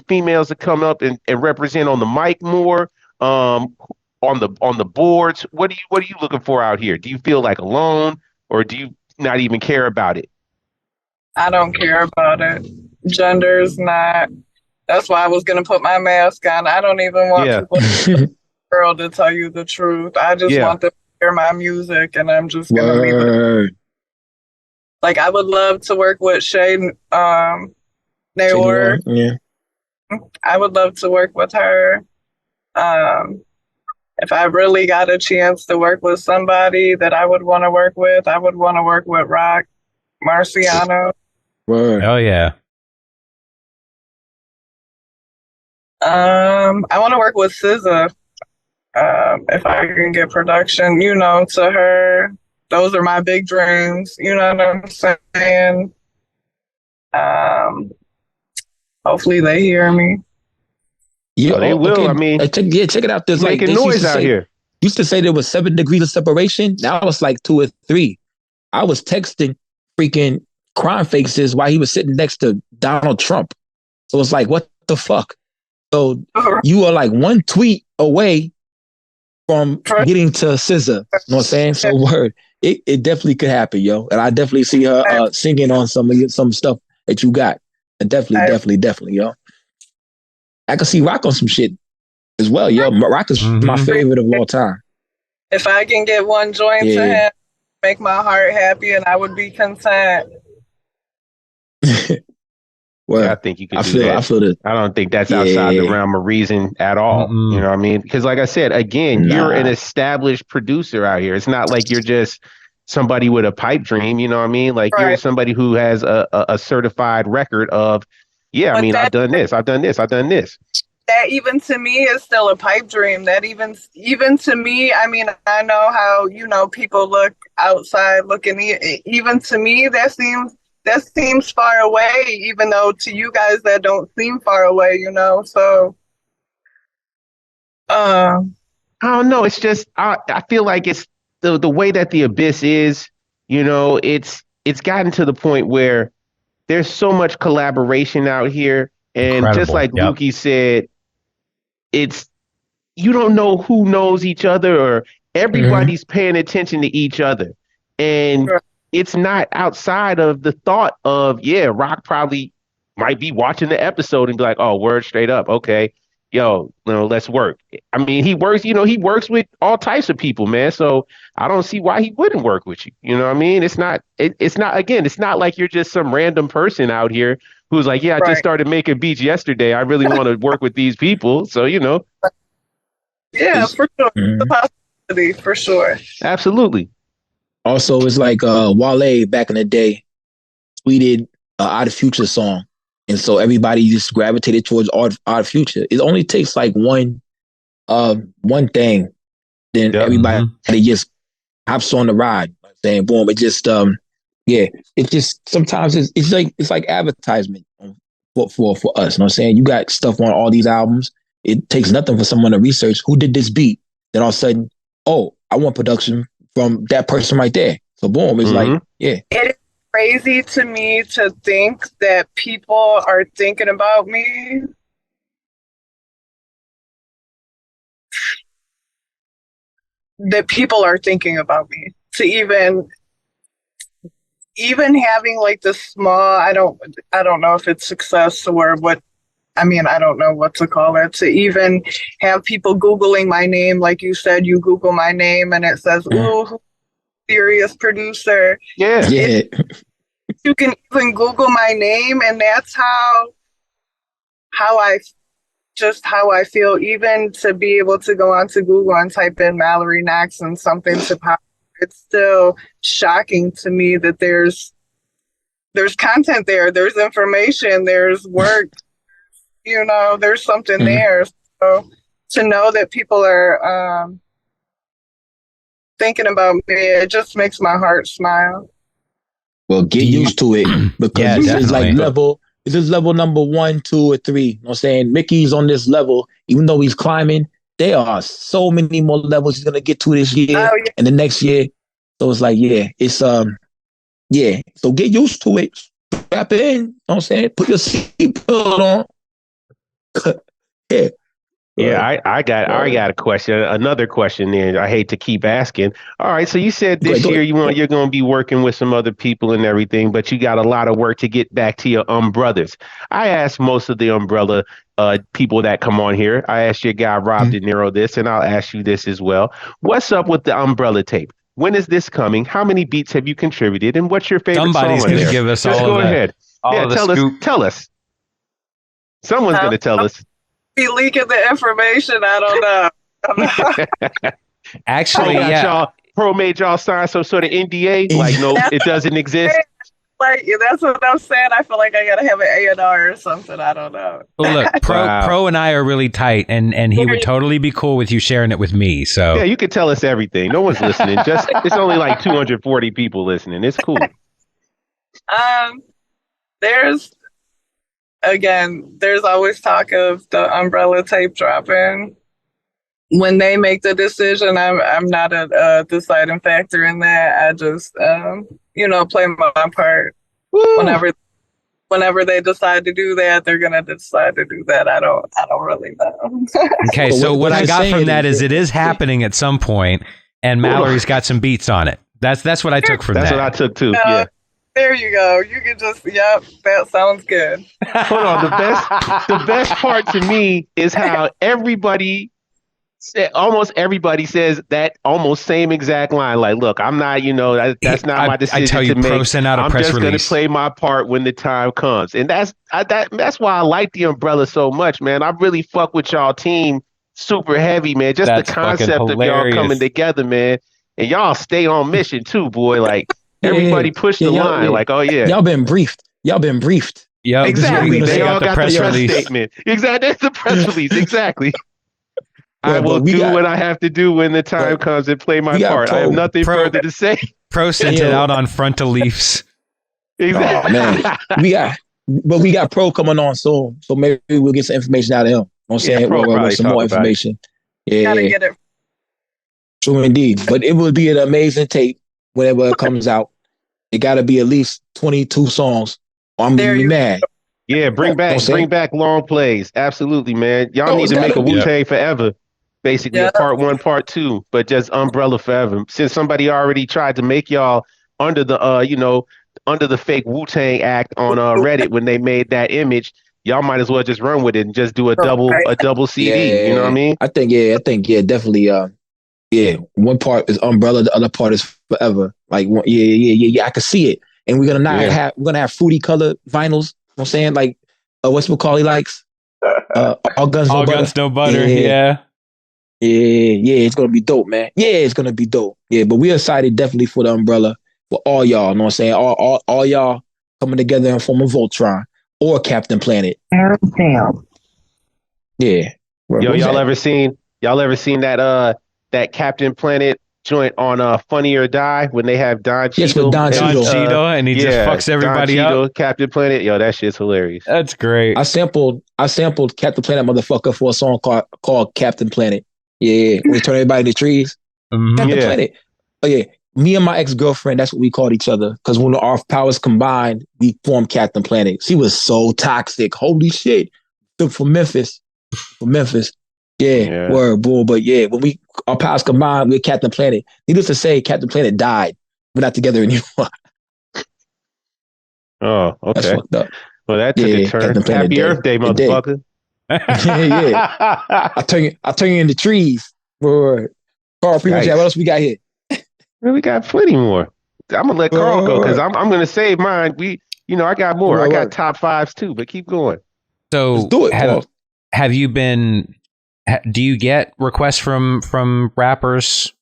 [SPEAKER 4] females to come up and represent on the mic more? On the boards? What are you looking for out here? Do you feel like alone or do you not even care about it?
[SPEAKER 2] I don't care about it. Gender's not. That's why I was gonna put my mask on. I don't even want
[SPEAKER 4] Yeah,
[SPEAKER 2] people girl to tell you the truth. I just
[SPEAKER 4] yeah.
[SPEAKER 2] want them to hear my music and I'm just gonna leave it.
[SPEAKER 1] Word.
[SPEAKER 2] Like I would love to work with Shay
[SPEAKER 1] Say the
[SPEAKER 2] Nayor.
[SPEAKER 1] word. Yeah.
[SPEAKER 2] I would love to work with her. Um if I really got a chance to work with somebody that I would want to work with, I would want to work with Rock Marciano.
[SPEAKER 1] Word.
[SPEAKER 3] Oh yeah.
[SPEAKER 2] I want to work with SZA. If I can get production, to her. Those are my big dreams. You know what I'm saying? Um, Hopefully they hear me.
[SPEAKER 1] Yeah.
[SPEAKER 4] Oh, they
[SPEAKER 1] Oh,
[SPEAKER 4] will.
[SPEAKER 1] okay.
[SPEAKER 4] I mean,
[SPEAKER 1] Check it out. There's like
[SPEAKER 4] making
[SPEAKER 1] they
[SPEAKER 4] noise out here.
[SPEAKER 1] used to say there was 7 degrees of separation. Now it's like 2 or 3. I was texting freaking crime faces while he was sitting next to Donald Trump. So it's like, what the fuck? So you are like one tweet away from getting to SZA. You know what I'm saying? So word, it definitely could happen, yo. And I definitely see her singing on some stuff that you got. And definitely, yo. I can see Rock on some shit as well, yo. Rock is my
[SPEAKER 3] Mm-hmm.
[SPEAKER 1] favorite of all time.
[SPEAKER 2] If I can get one joint to him, make my heart happy, and I would be content.
[SPEAKER 4] Yeah, I
[SPEAKER 1] Well,
[SPEAKER 4] think you could
[SPEAKER 1] I
[SPEAKER 4] do
[SPEAKER 1] feel
[SPEAKER 4] that.
[SPEAKER 1] I feel that.
[SPEAKER 4] I don't think that's outside the
[SPEAKER 1] Yeah.
[SPEAKER 4] realm of reason at all. You
[SPEAKER 3] Mm-mm.
[SPEAKER 4] know what I mean? Because like I said, again, you're an
[SPEAKER 1] Nah.
[SPEAKER 4] established producer out here. It's not like you're just somebody with a pipe dream. You know what I mean? Like you're
[SPEAKER 2] Right.
[SPEAKER 4] somebody who has a certified record of, yeah, I
[SPEAKER 2] But
[SPEAKER 4] mean, I've done this, I've done this, I've done this.
[SPEAKER 2] that even to me is still a pipe dream. That even to me, I mean, I know how people look outside looking. Even to me, that seems far away. Even though to you guys that don't seem far away. So, uh,
[SPEAKER 4] I don't know. It's just I feel like it's the way that the abyss is. It's gotten to the point where there's so much collaboration out here, and just
[SPEAKER 3] Incredible.
[SPEAKER 4] like
[SPEAKER 3] Yep.
[SPEAKER 4] Lukey said, it's you don't know who knows each other or
[SPEAKER 1] Mm-hmm.
[SPEAKER 4] everybody's paying attention to each other. And it's not outside of the thought of, yeah, Rock probably might be watching the episode and be like, oh, word straight up. Okay. Yo, let's work. I mean, he works with all types of people, man. So I don't see why he wouldn't work with you. You know what I mean? It's not like you're just some random person out here who's like, yeah, I just
[SPEAKER 2] right.
[SPEAKER 4] started making beats yesterday. I really want to work with these people. So,
[SPEAKER 2] Yeah,
[SPEAKER 1] It's,
[SPEAKER 2] for sure. The
[SPEAKER 1] mhm.
[SPEAKER 2] possibility, for sure.
[SPEAKER 4] absolutely.
[SPEAKER 1] Also, it's like Wale back in the day tweeted Odd Future song. And so everybody just gravitated towards Odd Future. It only takes like one thing, then
[SPEAKER 4] Yep.
[SPEAKER 1] everybody
[SPEAKER 3] Mm-hmm.
[SPEAKER 1] just hops on the ride. Saying boom, it just yeah, it just sometimes it's like advertisement for us. You know what I'm saying? You got stuff on all these albums. It takes nothing for someone to research who did this beat. Then all of a sudden, oh, I want production from that person right there. So boom, it's like,
[SPEAKER 4] Hmm.
[SPEAKER 1] yeah.
[SPEAKER 2] It is crazy to me to think that people are thinking about me. That people are thinking about me to even having like the small. I don't know if it's success or what. I mean, I don't know what to call it. To even have people Googling my name, like you said, you Google my name and it says,
[SPEAKER 1] Mm.
[SPEAKER 2] "Ooh, serious producer."
[SPEAKER 4] Yeah.
[SPEAKER 2] It,
[SPEAKER 1] Yeah.
[SPEAKER 2] you can even Google my name, and that's how I how I feel. Even to be able to go onto Google and type in Mallory Knox and something to pop, it's still shocking to me that there's content there, there's information, there's work. There's something
[SPEAKER 1] Mm.
[SPEAKER 2] there. So to know that people are thinking about me, it just makes my heart smile.
[SPEAKER 1] Well, get used to it because
[SPEAKER 3] Yeah,
[SPEAKER 1] this is like
[SPEAKER 3] definitely.
[SPEAKER 1] this is level number 1, 2, or 3. You know what I'm saying? Mickey's on this level, even though he's climbing, there are so many more levels he's gonna get to this year
[SPEAKER 2] Oh yeah,
[SPEAKER 1] and the next year. So it's like, yeah, it's yeah. So get used to it. Strap in, you know what I'm saying? Put your seatbelt on. Yeah.
[SPEAKER 4] Yeah,
[SPEAKER 1] Right.
[SPEAKER 4] I got a question, another question there. I hate to keep asking. All right, so you said
[SPEAKER 1] Go ahead,
[SPEAKER 4] this
[SPEAKER 1] go
[SPEAKER 4] year
[SPEAKER 1] ahead.
[SPEAKER 4] you're going to be working with some other people and everything, but you got a lot of work to get back to your brothers. I asked most of the umbrella people that come on here. I asked your guy Rob De
[SPEAKER 1] Mhm.
[SPEAKER 4] Niro this, and I'll ask you this as well. What's up with the umbrella tape? When is this coming? How many beats have you contributed, and what's your favorite song
[SPEAKER 3] Somebody's
[SPEAKER 4] on
[SPEAKER 3] going to
[SPEAKER 4] there?
[SPEAKER 3] give us
[SPEAKER 4] Just go ahead.
[SPEAKER 3] all
[SPEAKER 4] Yeah,
[SPEAKER 3] of the
[SPEAKER 4] tell us.
[SPEAKER 3] scoop.
[SPEAKER 4] Tell us. Someone's going
[SPEAKER 2] I'll
[SPEAKER 4] to tell us.
[SPEAKER 2] be leaking the information. I don't know.
[SPEAKER 4] Pro
[SPEAKER 3] Actually,
[SPEAKER 4] got
[SPEAKER 3] yeah.
[SPEAKER 4] y'all, Pro made y'all sign some sort of NDA. Like, nope,
[SPEAKER 2] That's
[SPEAKER 4] it doesn't exist.
[SPEAKER 2] like that's what I'm saying. I feel like I gotta have an A&R or something. I don't know.
[SPEAKER 3] Well, look,
[SPEAKER 4] Wow.
[SPEAKER 3] Pro and I are really tight, and he would totally be cool with you sharing it with me.
[SPEAKER 4] Yeah,
[SPEAKER 3] So
[SPEAKER 4] you could tell us everything. No one's listening. Just it's only like 240 people listening. It's cool.
[SPEAKER 2] Um, there's there's always talk of the umbrella tape dropping. When they make the decision, I'm not a deciding factor in that. I just play my part.
[SPEAKER 4] Woo.
[SPEAKER 2] Whenever they decide to do that, they're gonna decide to do that. I don't really know.
[SPEAKER 3] okay,
[SPEAKER 1] So
[SPEAKER 3] so what I
[SPEAKER 1] you're
[SPEAKER 3] got from
[SPEAKER 1] saying
[SPEAKER 3] that is
[SPEAKER 1] is
[SPEAKER 3] it is happening at some point, and
[SPEAKER 4] Hold on.
[SPEAKER 3] Mallory's got some beats on it. That's what I took from
[SPEAKER 4] That's
[SPEAKER 3] that.
[SPEAKER 4] what I took too.
[SPEAKER 2] Yeah,
[SPEAKER 4] Yeah.
[SPEAKER 2] there you go. You can just that sounds good.
[SPEAKER 4] Hold on. The best part to me is how almost everybody says that almost same exact line. Like, look, I'm not, that's not my
[SPEAKER 3] I tell
[SPEAKER 4] decision
[SPEAKER 3] you,
[SPEAKER 4] to
[SPEAKER 3] Pro
[SPEAKER 4] make.
[SPEAKER 3] sent out a
[SPEAKER 4] I'm
[SPEAKER 3] press
[SPEAKER 4] just going to
[SPEAKER 3] release.
[SPEAKER 4] play my part when the time comes. And that's why I like the umbrella so much, man. I really fuck with y'all team super heavy, man. Just the
[SPEAKER 3] That's fucking
[SPEAKER 4] concept of y'all coming
[SPEAKER 3] hilarious.
[SPEAKER 4] together, man. And y'all stay on mission too, boy. Like
[SPEAKER 1] yeah,
[SPEAKER 4] everybody push
[SPEAKER 1] yeah,
[SPEAKER 4] the line. Like, oh yeah.
[SPEAKER 1] y'all been briefed. Y'all been briefed.
[SPEAKER 3] Yep,
[SPEAKER 1] Like this is what we're
[SPEAKER 4] Exactly.
[SPEAKER 1] gonna
[SPEAKER 4] They
[SPEAKER 3] they
[SPEAKER 1] say.
[SPEAKER 3] got
[SPEAKER 4] all
[SPEAKER 3] the
[SPEAKER 4] got the
[SPEAKER 3] press
[SPEAKER 4] press
[SPEAKER 3] release.
[SPEAKER 4] statement. Exactly. That's the press release. Exactly. I
[SPEAKER 1] Well,
[SPEAKER 4] will
[SPEAKER 1] but we
[SPEAKER 4] do
[SPEAKER 1] got
[SPEAKER 4] what I have to do when the time
[SPEAKER 1] but
[SPEAKER 4] comes and play my
[SPEAKER 1] we got
[SPEAKER 4] part. I have
[SPEAKER 1] pro.
[SPEAKER 4] nothing
[SPEAKER 3] Pro
[SPEAKER 4] further to say.
[SPEAKER 3] Pro
[SPEAKER 1] And
[SPEAKER 3] sent it out on frontal leafs.
[SPEAKER 1] oh man,
[SPEAKER 4] Exactly.
[SPEAKER 1] we got pro coming on soon, so maybe we'll get some information out of him. You know what I'm
[SPEAKER 4] Yeah,
[SPEAKER 1] saying?
[SPEAKER 4] Pro
[SPEAKER 1] Well,
[SPEAKER 4] probably
[SPEAKER 1] some
[SPEAKER 4] talk
[SPEAKER 1] more
[SPEAKER 4] about it.
[SPEAKER 1] information. Yeah,
[SPEAKER 2] Gotta
[SPEAKER 1] yeah,
[SPEAKER 2] get it.
[SPEAKER 1] true indeed. But it would be an amazing tape whenever it comes out. It got to be at least 22 songs. Or I'm gonna
[SPEAKER 2] There
[SPEAKER 1] be
[SPEAKER 2] you
[SPEAKER 1] mad.
[SPEAKER 4] Yeah,
[SPEAKER 1] You know what I'm
[SPEAKER 4] bring
[SPEAKER 1] saying?
[SPEAKER 4] back long plays. Absolutely, man. Y'all
[SPEAKER 1] Oh,
[SPEAKER 4] need
[SPEAKER 1] it's
[SPEAKER 4] to make
[SPEAKER 1] gotta
[SPEAKER 4] a Wu
[SPEAKER 1] be.
[SPEAKER 3] Yep.
[SPEAKER 4] Tang forever. Basically, a
[SPEAKER 2] yeah.
[SPEAKER 4] part one, part two, but just umbrella forever. Since somebody already tried to make y'all under the under the fake Wu Tang act on Reddit when they made that image, y'all might as well just run with it and just do a
[SPEAKER 2] Right.
[SPEAKER 4] double CD. You know what I
[SPEAKER 1] Yeah,
[SPEAKER 4] mean?
[SPEAKER 1] I think, yeah, definitely. Yeah, one part is umbrella, the other part is forever. Like, yeah. I can see it, and
[SPEAKER 4] Yeah.
[SPEAKER 1] we're gonna have fruity colored vinyls. You know what I'm saying, like, what's Macaulay likes? All guns, no
[SPEAKER 3] All
[SPEAKER 1] butter.
[SPEAKER 3] guns, no butter.
[SPEAKER 1] Yeah,
[SPEAKER 3] Yeah.
[SPEAKER 1] yeah. It's gonna be dope, man. Yeah, it's gonna be dope. Yeah, but we're excited definitely for the umbrella for all y'all. You know what I'm saying? All y'all coming together and form a Voltron or Captain Planet.
[SPEAKER 2] Damn.
[SPEAKER 1] Yeah.
[SPEAKER 4] Yo,
[SPEAKER 1] What was that?
[SPEAKER 4] y'all ever seen that Captain Planet joint on Funny or Die when they have Don
[SPEAKER 1] Yes, with
[SPEAKER 4] Cheadle
[SPEAKER 1] Don
[SPEAKER 4] and
[SPEAKER 3] Don
[SPEAKER 1] Cheadle.
[SPEAKER 3] Cheadle, and he just
[SPEAKER 4] yeah,
[SPEAKER 3] fucks
[SPEAKER 4] Don
[SPEAKER 3] everybody
[SPEAKER 4] Cheadle,
[SPEAKER 3] up.
[SPEAKER 4] Captain Planet. Yo, that shit's hilarious.
[SPEAKER 3] That's great.
[SPEAKER 1] I sampled Captain Planet motherfucker for a song called Captain Planet. Yeah, we turn everybody into trees.
[SPEAKER 3] Mhm.
[SPEAKER 1] Captain
[SPEAKER 4] Yeah.
[SPEAKER 1] Planet. Oh yeah. Me and my ex-girlfriend, that's what we called each other. Because when our powers combined, we formed Captain Planet. She was so toxic. Holy shit. From Memphis. From Memphis. Yeah,
[SPEAKER 4] Yeah.
[SPEAKER 1] word, bull. But yeah, when our powers combined, we're Captain Planet. Needless to say, Captain Planet died. We're not together anymore.
[SPEAKER 4] Oh,
[SPEAKER 1] That's
[SPEAKER 4] okay.
[SPEAKER 1] fucked up.
[SPEAKER 4] Well, that took a
[SPEAKER 1] Yeah,
[SPEAKER 4] turn.
[SPEAKER 1] Captain Planet
[SPEAKER 4] Happy
[SPEAKER 1] dead.
[SPEAKER 4] Earth Day,
[SPEAKER 1] It did.
[SPEAKER 4] motherfucker.
[SPEAKER 1] Yeah. I turn you into trees. Word. Carl, pretty much. What
[SPEAKER 4] Yikes.
[SPEAKER 1] else we got here?
[SPEAKER 4] Well, we got plenty more. I'm gonna let Carl go because
[SPEAKER 1] Word.
[SPEAKER 4] I'm gonna save mine. I got more. I got
[SPEAKER 1] Word.
[SPEAKER 4] top fives too, but keep going.
[SPEAKER 1] Let's
[SPEAKER 3] So
[SPEAKER 1] do it, Paul.
[SPEAKER 3] have you been? Do you get requests from rappers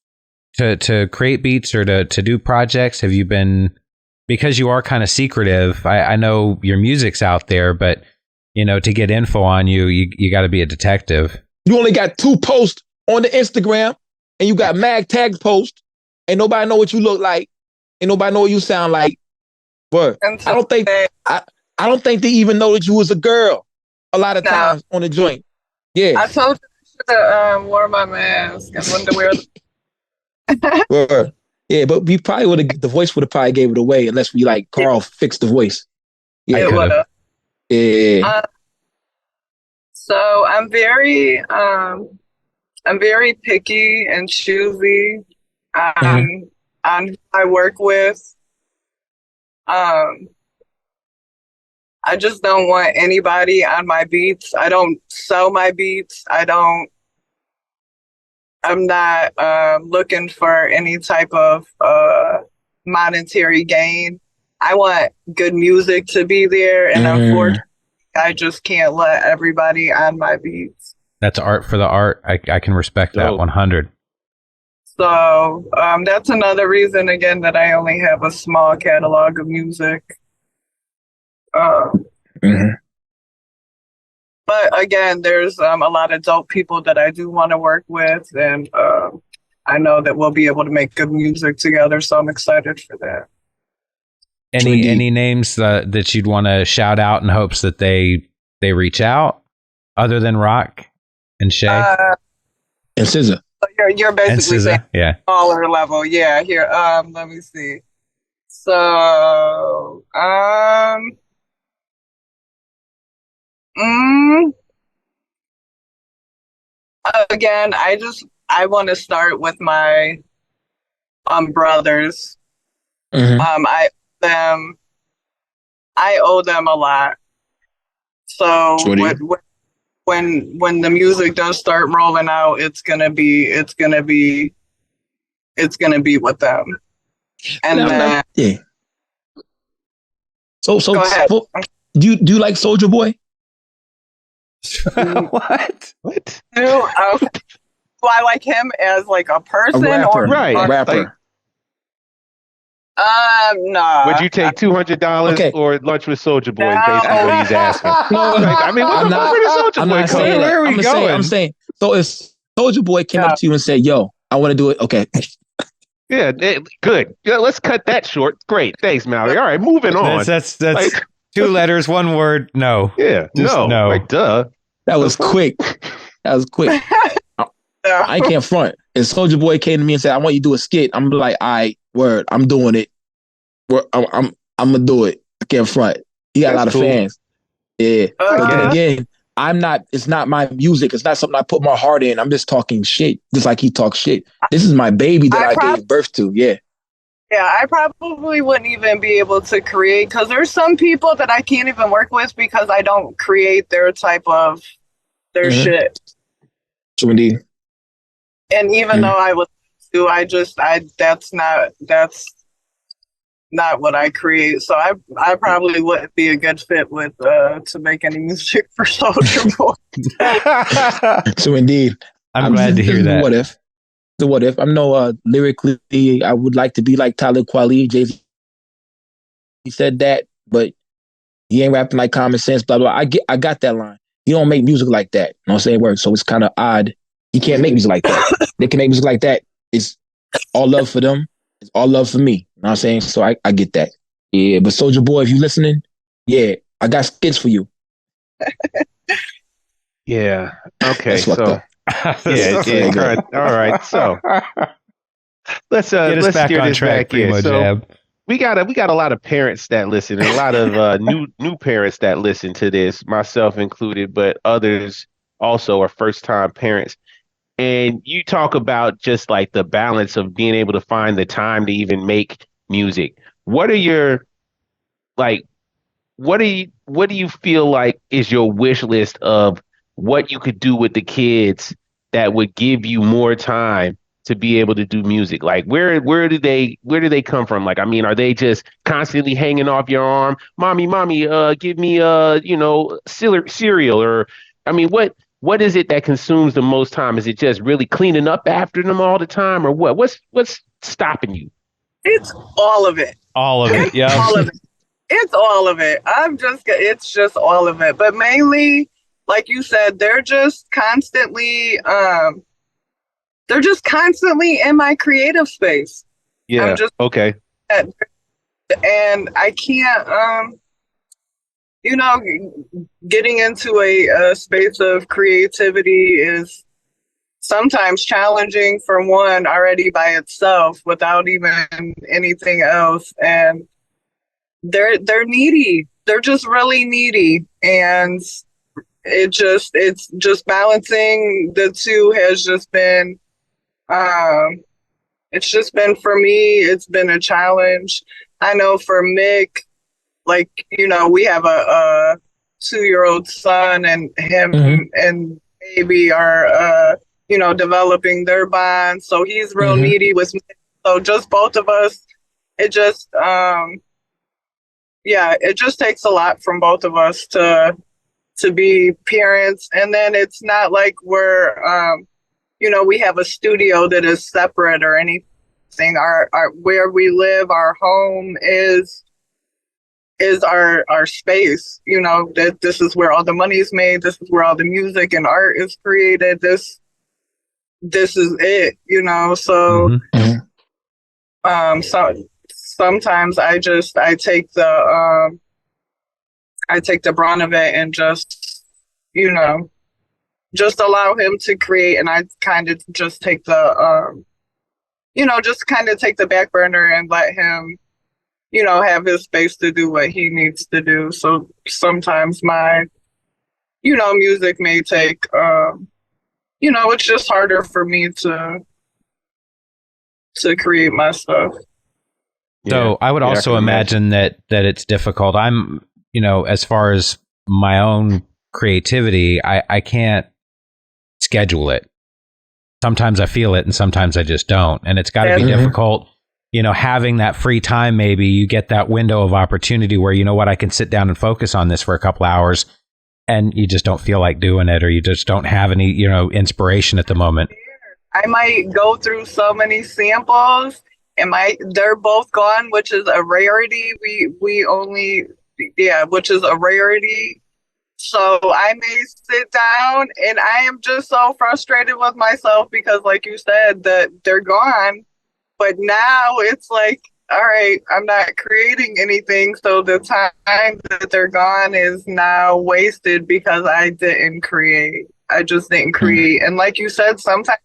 [SPEAKER 3] to create beats or to do projects? Have you been, because you are kind of secretive? I know your music's out there, but to get info on you got to be a detective.
[SPEAKER 1] You only got 2 posts on the Instagram, and you got mag tag post. Ain't nobody know what you look like. Ain't nobody know what you sound like. But I don't think I don't think they even know that you was a girl. A lot of times on the joint. Yeah.
[SPEAKER 2] I told you I should have wore my mask and wanted to wear
[SPEAKER 1] Word. Yeah, but we probably would have the voice would have probably gave it away unless we like Carl fixed the voice. Yeah.
[SPEAKER 2] it would have.
[SPEAKER 1] Yeah.
[SPEAKER 2] So I'm very picky and choosy on who I work with. I just don't want anybody on my beats. I don't sell my beats. I'm not looking for any type of monetary gain. I want good music to be there, and unfortunately, I just can't let everybody on my beats.
[SPEAKER 3] That's art for the art. I can respect that 100.
[SPEAKER 2] So that's another reason, again, that I only have a small catalog of music. But again, there's a lot of dope people that I do want to work with, and I know that we'll be able to make good music together. So I'm excited for that.
[SPEAKER 3] Any names that you'd want to shout out in hopes that they reach out, other than Rock and Shay
[SPEAKER 1] and SZA?
[SPEAKER 2] You're basically saying smaller level. Yeah. Here, let me see. So, again, I want to start with my brothers. I owe them a lot. So when the music does start rolling out, it's gonna be with them. And
[SPEAKER 1] yeah. So
[SPEAKER 2] go ahead.
[SPEAKER 1] Do you like Soulja Boy?
[SPEAKER 3] What?
[SPEAKER 2] Do I like him as like a person or
[SPEAKER 1] rapper?
[SPEAKER 2] No.
[SPEAKER 4] Would you take $200 or lunch with Soulja Boy? Is basically what he's asking. I mean, what the fuck did Soulja Boy come?
[SPEAKER 3] Where are we going?
[SPEAKER 1] I'm saying. So if Soulja Boy came up to you and said, "Yo, I want to do it," okay.
[SPEAKER 4] Yeah, good. Yeah, let's cut that short. Great, thanks, Mallory. All right, moving on.
[SPEAKER 3] That's like, 2 letters, 1 word. No.
[SPEAKER 4] Yeah, no. Like, duh.
[SPEAKER 1] That was quick. I can't front. If Soulja Boy came to me and said, "I want you to do a skit," I'm like, "All right, word. I'm doing it. I'm gonna do it. I can't front." He got a lot of fans. Yeah. But then again, it's not my music. It's not something I put my heart in. I'm just talking shit, just like he talks shit. This is my baby that I gave birth to. Yeah.
[SPEAKER 2] Yeah, I probably wouldn't even be able to create, because there's some people that I can't even work with because I don't create their type of shit.
[SPEAKER 1] So indeed.
[SPEAKER 2] And even though I would do, that's not what I create. So I probably wouldn't be a good fit with to make any music for Soulja Boy.
[SPEAKER 1] So indeed.
[SPEAKER 3] I'm glad to hear that.
[SPEAKER 1] What if? I know lyrically I would like to be like Talib Kweli. Jay-Z, he said that, but he ain't rapping like Common Sense, blah blah. I got that line. He don't make music like that. You know what I'm saying? Word. So it's kind of odd. He can't make music like that. They can make music like that. It's all love for them. It's all love for me. You know what I'm saying? So I get that. Yeah, but Soulja Boy, if you listening, yeah, I got skits for you.
[SPEAKER 4] Yeah. Okay.
[SPEAKER 1] So
[SPEAKER 4] yeah. All right. So let's steer this back in. So we got a lot of parents that listen, and a lot of new parents that listen to this, myself included, but others also are first time parents. And you talk about just like the balance of being able to find the time to even make music. What do you feel like is your wish list of what you could do with the kids that would give you more time to be able to do music? Like where do they come from? Like, I mean, are they just constantly hanging off your arm? Mommy, give me cereal, or I mean, what is it that consumes the most time? Is it just really cleaning up after them all the time, or what? What's stopping you?
[SPEAKER 2] It's all of it.
[SPEAKER 3] All of it, yeah.
[SPEAKER 2] All of it. It's all of it. It's just all of it. But mainly, like you said, they're just constantly in my creative space.
[SPEAKER 4] Yeah.
[SPEAKER 2] just
[SPEAKER 4] Okay.
[SPEAKER 2] and I can't you know, getting into a space of creativity is sometimes challenging for one already by itself without even anything else. And they're needy. They're just really needy. And it's just balancing the two has just been um it's just been for me, it's been a challenge. I know for Mick, like, you know, we have a 2-year-old son, and him and baby are you know, developing their bond. So he's real needy with me. So just both of us, it just yeah, it just takes a lot from both of us to be parents. And then it's not like we're you know, we have a studio that is separate or anything. Our where we live, our home is our space. You know, that this is where all the money is made, this is where all the music and art is created, this is it, you know. So so sometimes I take the brunt of it and just, you know, just allow him to create, and I kind of just take the you know, just kind of take the back burner and let him, you know, have his space to do what he needs to do. So sometimes my, you know, music may take you know, it's just harder for me to create my stuff.
[SPEAKER 3] So I would also imagine that it's difficult. I'm, you know, as far as my own creativity, I can't schedule it. Sometimes I feel it and sometimes I just don't. And it's got to be difficult, you know, having that free time. Maybe you get that window of opportunity where, you know what, I can sit down and focus on this for a couple hours, and you just don't feel like doing it, or you just don't have any, you know, inspiration at the moment.
[SPEAKER 2] I might go through so many samples and they're both gone, which is a rarity. We only, yeah, which is a rarity. So I may sit down and I am just so frustrated with myself because, like you said, that they're gone. But now it's like, all right, I'm not creating anything. So the time that they're gone is now wasted because I didn't create. I just didn't create. And like you said, sometimes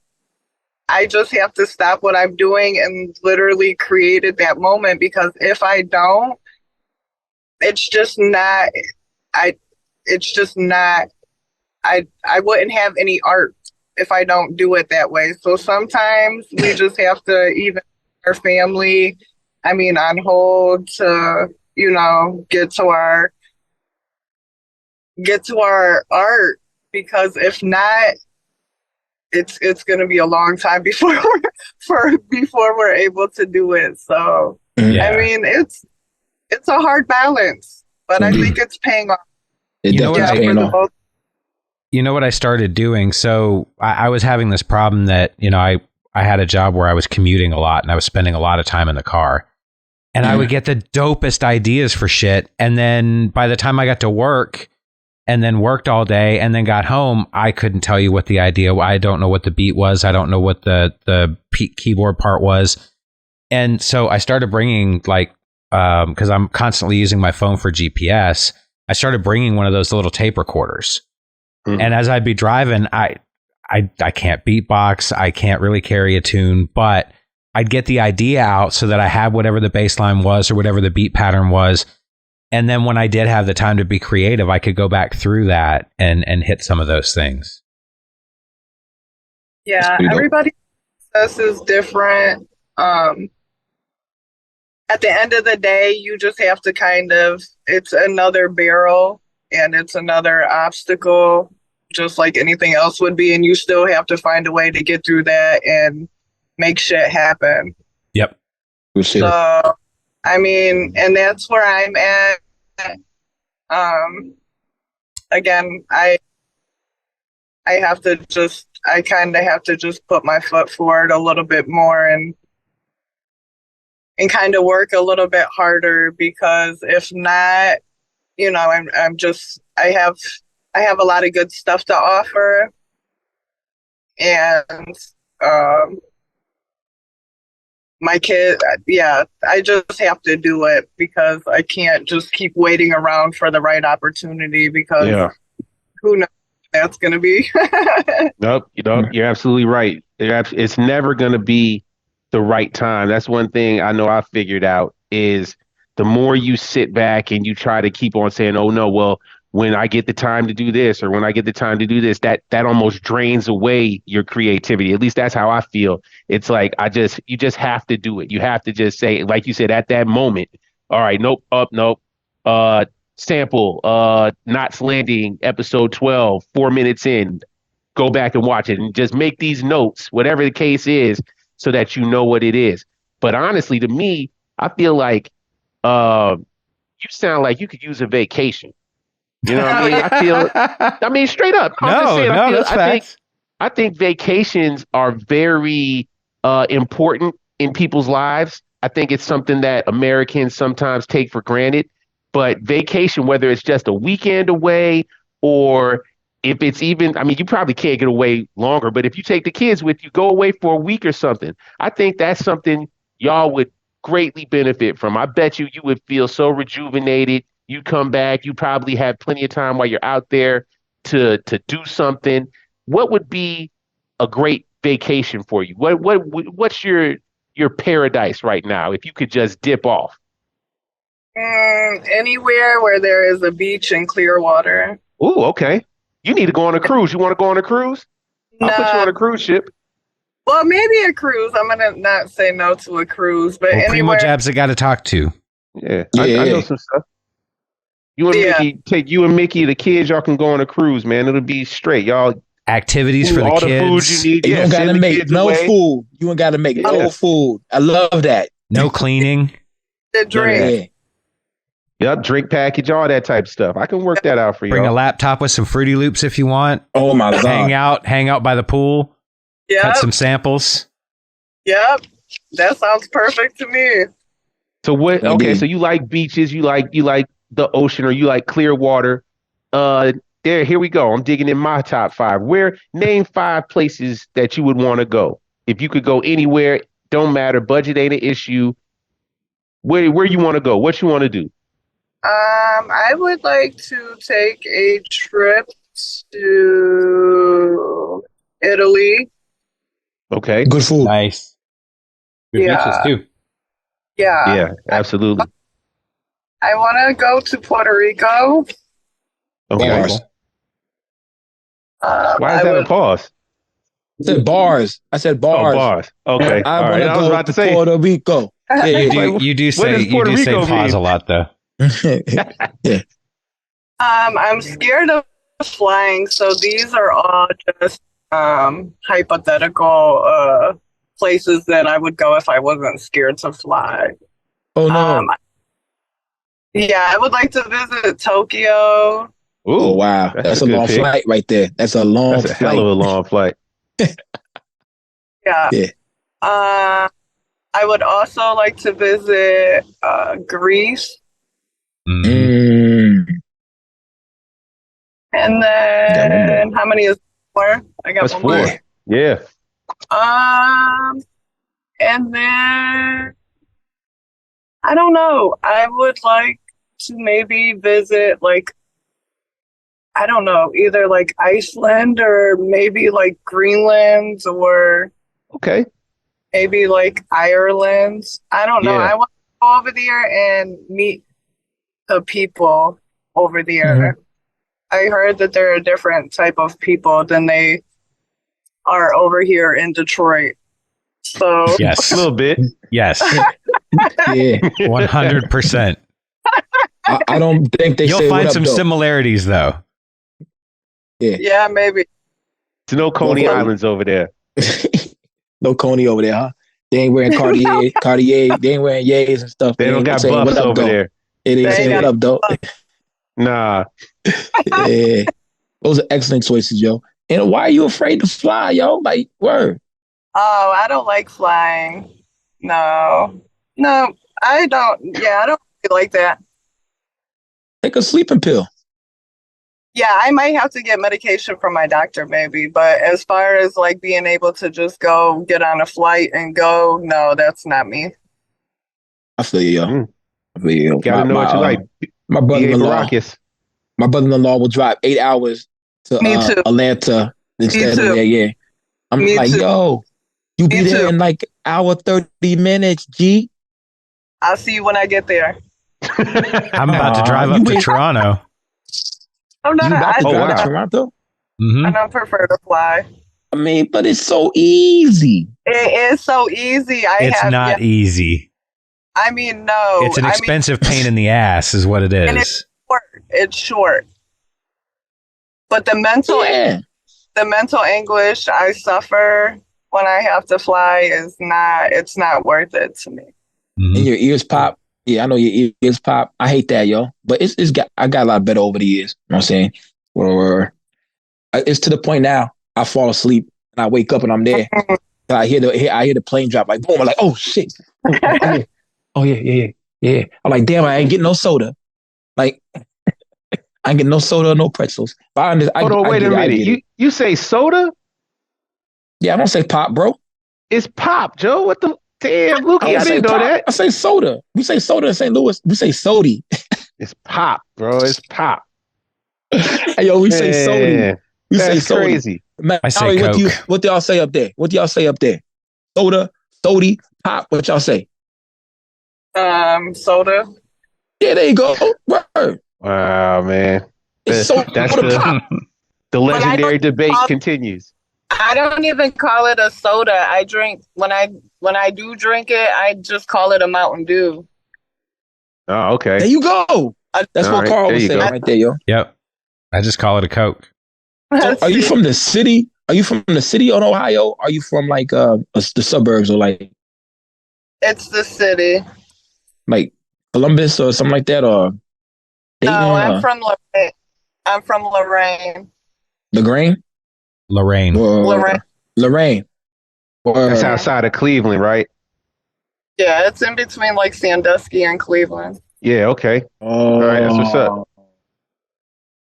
[SPEAKER 2] I just have to stop what I'm doing and literally create at that moment, because if I don't, it's just not, I, it's just not, I wouldn't have any art if I don't do it that way. So sometimes we just have to, even our family, I mean, on hold to, you know, get to our art, because if not, it's going to be a long time before before we're able to do it. So I mean, it's a hard balance, but I think it's paying off.
[SPEAKER 1] It definitely paying off.
[SPEAKER 3] You know what I started doing? So I was having this problem that, you know, I had a job where I was commuting a lot and I was spending a lot of time in the car, and I would get the dopest ideas for shit. And then by the time I got to work and then worked all day and then got home, I couldn't tell you what the idea, I don't know what the beat was. I don't know what the keyboard part was. And so I started bringing, like, cause I'm constantly using my phone for GPS. I started bringing one of those little tape recorders. And as I'd be driving, I can't beatbox. I can't really carry a tune, but I'd get the idea out so that I had whatever the bass line was or whatever the beat pattern was. And then when I did have the time to be creative, I could go back through that and hit some of those things.
[SPEAKER 2] Yeah, everybody's process is different. At the end of the day, you just have to kind of, it's another barrel and it's another obstacle, just like anything else would be. And you still have to find a way to get through that and make shit happen.
[SPEAKER 3] Yep.
[SPEAKER 2] So, I mean, and that's where I'm at. Again, I have to just, I kind of have to just put my foot forward a little bit more and kind of work a little bit harder, because if not, you know, I'm just, I have a lot of good stuff to offer, and my kid, yeah, I just have to do it because I can't just keep waiting around for the right opportunity because
[SPEAKER 4] Yeah.
[SPEAKER 2] who knows what that's going to be.
[SPEAKER 4] Nope. You're absolutely right. It's never going to be the right time. That's one thing I know I figured out is the more you sit back and you try to keep on saying, "Oh no, well, when I get the time to do this or when I get the time to do this," that almost drains away your creativity. At least that's how I feel. It's like you just have to do it. You have to just say, like you said, at that moment, all right, nope, up, nope. Uh Sample, Knots Landing, episode 12, 4 minutes in, go back and watch it and just make these notes, whatever the case is, so that you know what it is. But honestly, to me, I feel like you sound like you could use a vacation. You know what I mean? I mean, straight up. I'm just
[SPEAKER 3] No,
[SPEAKER 4] saying,
[SPEAKER 3] no, that's facts.
[SPEAKER 4] I think vacations are very important in people's lives. I think it's something that Americans sometimes take for granted. But vacation, whether it's just a weekend away or if it's even, I mean, you probably can't get away longer, but if you take the kids with you, go away for a week or something. I think that's something y'all would greatly benefit from. I bet you would feel so rejuvenated. You come back, you probably have plenty of time while you're out there to do something. What would be a great vacation for you? What's your paradise right now if you could just dip off?
[SPEAKER 2] Anywhere where there is a beach and clear water.
[SPEAKER 4] Ooh, okay. You need to go on a cruise. You want to go on a cruise? I'll put you
[SPEAKER 2] Nah,
[SPEAKER 4] on a cruise ship.
[SPEAKER 2] well, maybe a cruise. I'm gonna not say no to a cruise, but
[SPEAKER 3] Well, Primo
[SPEAKER 2] anywhere.
[SPEAKER 3] Jab's the guy to talk to.
[SPEAKER 4] Yeah, I know
[SPEAKER 1] Yeah.
[SPEAKER 4] some stuff. You and
[SPEAKER 2] Yeah,
[SPEAKER 4] Mickey, take you and Mickey, the kids, y'all can go on a cruise, man. It'll be straight. Y'all,
[SPEAKER 3] Activities for the
[SPEAKER 4] all the food you
[SPEAKER 3] kids.
[SPEAKER 4] need.
[SPEAKER 1] You
[SPEAKER 4] Yeah,
[SPEAKER 1] don't gotta
[SPEAKER 4] send the
[SPEAKER 1] make
[SPEAKER 4] kids
[SPEAKER 1] no
[SPEAKER 4] away.
[SPEAKER 1] food. You ain't gotta make
[SPEAKER 4] Yeah,
[SPEAKER 1] no food. I love that.
[SPEAKER 3] No cleaning.
[SPEAKER 2] the
[SPEAKER 4] none of that.
[SPEAKER 2] drink.
[SPEAKER 1] Yeah.
[SPEAKER 4] Yep, drink package, all that type of stuff. I can work that out for
[SPEAKER 3] Bring a
[SPEAKER 4] y'all.
[SPEAKER 3] laptop with some Fruity Loops if you want.
[SPEAKER 1] Oh my God.
[SPEAKER 3] Hang out by the pool.
[SPEAKER 2] Yep,
[SPEAKER 3] Cut some samples.
[SPEAKER 2] yep. That sounds perfect to me.
[SPEAKER 4] So what? Okay, so
[SPEAKER 1] Indeed.
[SPEAKER 4] you like beaches, you like the ocean, or you like clear water. Uh, here we go. I'm digging in my top five. Name five places that you would want to go if you could go anywhere. Don't matter. Budget ain't an issue. Where you want to go? What you want to do?
[SPEAKER 2] I would like to take a trip to Italy.
[SPEAKER 4] Okay.
[SPEAKER 1] Good food.
[SPEAKER 3] Nice. Good beaches
[SPEAKER 2] Yeah,
[SPEAKER 3] too.
[SPEAKER 2] yeah.
[SPEAKER 4] Yeah, absolutely.
[SPEAKER 2] I want to go to Puerto Rico.
[SPEAKER 4] Okay.
[SPEAKER 1] Bars.
[SPEAKER 4] Why is
[SPEAKER 2] I
[SPEAKER 4] that a
[SPEAKER 2] would.
[SPEAKER 4] pause?
[SPEAKER 1] I said bars. I said
[SPEAKER 4] Oh,
[SPEAKER 1] bars.
[SPEAKER 4] bars. Okay.
[SPEAKER 1] I
[SPEAKER 4] All
[SPEAKER 1] want
[SPEAKER 4] right.
[SPEAKER 1] to
[SPEAKER 4] I was
[SPEAKER 1] go
[SPEAKER 4] about
[SPEAKER 1] to
[SPEAKER 4] to say.
[SPEAKER 1] Puerto Rico. Yeah,
[SPEAKER 3] You
[SPEAKER 1] yeah,
[SPEAKER 3] do
[SPEAKER 4] Like, what does
[SPEAKER 3] you
[SPEAKER 4] Puerto
[SPEAKER 3] do say
[SPEAKER 4] Rico
[SPEAKER 3] pause
[SPEAKER 4] mean?
[SPEAKER 3] a lot though.
[SPEAKER 1] yeah. Yeah.
[SPEAKER 2] I'm scared of flying, so these are all just hypothetical places that I would go if I wasn't scared to fly.
[SPEAKER 1] Oh
[SPEAKER 2] Um,
[SPEAKER 1] no.
[SPEAKER 2] yeah, I would like to visit Tokyo.
[SPEAKER 1] Oh
[SPEAKER 4] Ooh,
[SPEAKER 1] wow.
[SPEAKER 4] that's a
[SPEAKER 1] That's a
[SPEAKER 4] good
[SPEAKER 1] long
[SPEAKER 4] pick.
[SPEAKER 1] flight right there. That's a long
[SPEAKER 4] That's a hell of
[SPEAKER 1] flight.
[SPEAKER 4] a long flight.
[SPEAKER 2] Yeah.
[SPEAKER 1] Yeah.
[SPEAKER 2] Uh, I would also like to visit Greece,
[SPEAKER 3] Mhm.
[SPEAKER 1] Mm.
[SPEAKER 2] and
[SPEAKER 1] Got one more.
[SPEAKER 2] then how many is more? I got
[SPEAKER 4] That's
[SPEAKER 2] one more.
[SPEAKER 1] Yeah.
[SPEAKER 4] four. Yeah.
[SPEAKER 2] Um, and then I don't know. I would like to maybe visit like I don't know, either like Iceland or maybe like Greenland or
[SPEAKER 4] Okay.
[SPEAKER 2] maybe like Ireland. I don't know.
[SPEAKER 4] Yeah.
[SPEAKER 2] I want to go over there and meet the people over
[SPEAKER 1] Mhm.
[SPEAKER 2] there. I heard that they're a different type of people than they are over here in Detroit. So
[SPEAKER 4] A
[SPEAKER 3] Yes.
[SPEAKER 4] little bit.
[SPEAKER 3] Yes.
[SPEAKER 1] Yeah.
[SPEAKER 3] 100%.
[SPEAKER 1] I don't think they
[SPEAKER 3] You'll
[SPEAKER 1] say what
[SPEAKER 3] find
[SPEAKER 1] up
[SPEAKER 3] some
[SPEAKER 1] though.
[SPEAKER 3] similarities though.
[SPEAKER 1] Yeah.
[SPEAKER 2] yeah, maybe.
[SPEAKER 4] There's no Coney
[SPEAKER 1] Motherfucker.
[SPEAKER 4] Islands over there.
[SPEAKER 1] No Coney over there, huh? They ain't wearing Cartier. They ain't wearing Yays and stuff.
[SPEAKER 4] They
[SPEAKER 1] They
[SPEAKER 4] don't
[SPEAKER 1] ain't
[SPEAKER 4] got
[SPEAKER 1] saying what
[SPEAKER 4] buffs
[SPEAKER 1] up
[SPEAKER 4] over
[SPEAKER 1] though.
[SPEAKER 4] there.
[SPEAKER 1] They ain't
[SPEAKER 2] They
[SPEAKER 1] saying
[SPEAKER 2] got
[SPEAKER 1] what up though.
[SPEAKER 4] Nah.
[SPEAKER 1] Yeah. Those are excellent choices, yo. And why are you afraid to fly, yo? Like, word.
[SPEAKER 2] Oh, I don't like flying. No. No, I don't. Yeah, I don't really like that.
[SPEAKER 1] Take a sleeping pill.
[SPEAKER 2] Yeah, I might have to get medication from my doctor maybe, but as far as like being able to just go get on a flight and go, no, that's not me.
[SPEAKER 1] I feel you, yo.
[SPEAKER 4] Mm.
[SPEAKER 1] I feel you. Yo.
[SPEAKER 4] Got to know what you like.
[SPEAKER 1] My
[SPEAKER 4] B.A.
[SPEAKER 1] brother-in-law,
[SPEAKER 4] Baracus.
[SPEAKER 1] my brother-in-law will drive 8 hours to
[SPEAKER 2] Me too.
[SPEAKER 1] Atlanta
[SPEAKER 2] Me
[SPEAKER 1] instead of
[SPEAKER 2] too.
[SPEAKER 1] there. Yeah, I'm
[SPEAKER 2] Me
[SPEAKER 1] like,
[SPEAKER 2] too.
[SPEAKER 1] yo, you
[SPEAKER 2] Me
[SPEAKER 1] be there
[SPEAKER 2] too.
[SPEAKER 1] in like hour 30 minutes, G.
[SPEAKER 2] I'll see you when I get there.
[SPEAKER 3] I'm about to drive
[SPEAKER 1] you
[SPEAKER 3] up to
[SPEAKER 1] wait.
[SPEAKER 3] Toronto.
[SPEAKER 2] I'm not.
[SPEAKER 1] You about to
[SPEAKER 4] Oh,
[SPEAKER 1] drive to
[SPEAKER 4] wow.
[SPEAKER 1] Toronto?
[SPEAKER 2] I
[SPEAKER 3] Hmm.
[SPEAKER 2] don't prefer to fly.
[SPEAKER 1] I mean, but it's so easy.
[SPEAKER 2] It is so easy.
[SPEAKER 3] It's
[SPEAKER 2] Yeah.
[SPEAKER 3] not easy.
[SPEAKER 2] I mean, no.
[SPEAKER 3] It's an expensive pain in the ass, is what it
[SPEAKER 2] And it's
[SPEAKER 3] is.
[SPEAKER 2] short. It's short. But
[SPEAKER 1] Yeah.
[SPEAKER 2] the mental anguish I suffer when I have to fly is not. It's not worth it to me.
[SPEAKER 3] Mhm.
[SPEAKER 1] And your ears pop. Yeah, I know your ears pop. I hate that, yo. But I got a lot better over the years. You know what I'm saying? Or it's to the point now. I fall asleep and I wake up and I'm there. And I hear the plane drop like boom. I'm like, oh shit. Oh yeah. I'm like, damn, I ain't getting no soda. Like I ain't getting no soda, no pretzels. But
[SPEAKER 4] Hold on,
[SPEAKER 1] I
[SPEAKER 4] wait a
[SPEAKER 1] get it. I
[SPEAKER 4] minute.
[SPEAKER 1] get it.
[SPEAKER 4] You say soda?
[SPEAKER 1] Yeah, I don't say pop, bro.
[SPEAKER 4] It's pop, Joe. What the damn,
[SPEAKER 1] I
[SPEAKER 4] Lukey?
[SPEAKER 1] don't
[SPEAKER 4] I
[SPEAKER 1] say
[SPEAKER 4] didn't know
[SPEAKER 1] pop.
[SPEAKER 4] that.
[SPEAKER 1] I say soda. We say soda in St. Louis. We say sody.
[SPEAKER 4] It's pop, bro. It's pop.
[SPEAKER 1] Hey, yo, we say sody.
[SPEAKER 4] Man,
[SPEAKER 1] We say
[SPEAKER 4] that's
[SPEAKER 1] sody.
[SPEAKER 4] crazy.
[SPEAKER 3] I say
[SPEAKER 1] Mallory,
[SPEAKER 3] Coke.
[SPEAKER 1] what do y'all say up there? What do y'all say up there? Soda, sody, pop. What y'all say?
[SPEAKER 2] Soda.
[SPEAKER 1] Yeah, there you go. Word.
[SPEAKER 4] Wow, man.
[SPEAKER 1] It's soda
[SPEAKER 4] That's the
[SPEAKER 1] pop.
[SPEAKER 2] But
[SPEAKER 4] legendary debate continues.
[SPEAKER 2] I don't even call it a soda. I drink when I do drink it, I just call it a Mountain Dew.
[SPEAKER 4] Oh, okay.
[SPEAKER 1] There you go. That's
[SPEAKER 4] All
[SPEAKER 1] what
[SPEAKER 4] right,
[SPEAKER 1] Carl
[SPEAKER 4] there
[SPEAKER 1] was
[SPEAKER 4] you
[SPEAKER 1] saying
[SPEAKER 4] go.
[SPEAKER 1] right there, yo.
[SPEAKER 3] Yep. I just call it a Coke.
[SPEAKER 1] So are you from the city? Are you from the city of Ohio? Are you from like the suburbs or
[SPEAKER 2] It's the city.
[SPEAKER 1] like Columbus or something like that or
[SPEAKER 2] No,
[SPEAKER 1] Dayton
[SPEAKER 2] I'm
[SPEAKER 1] or
[SPEAKER 2] from Lorraine. I'm from Lorraine.
[SPEAKER 1] LaGrange
[SPEAKER 3] Lorraine.
[SPEAKER 2] Lorraine.
[SPEAKER 1] or Lorraine
[SPEAKER 4] That's
[SPEAKER 1] or
[SPEAKER 4] outside of Cleveland, right?
[SPEAKER 2] Yeah, it's in between like Sandusky and Cleveland.
[SPEAKER 4] Yeah, okay. All right, that's what's up.
[SPEAKER 1] oh,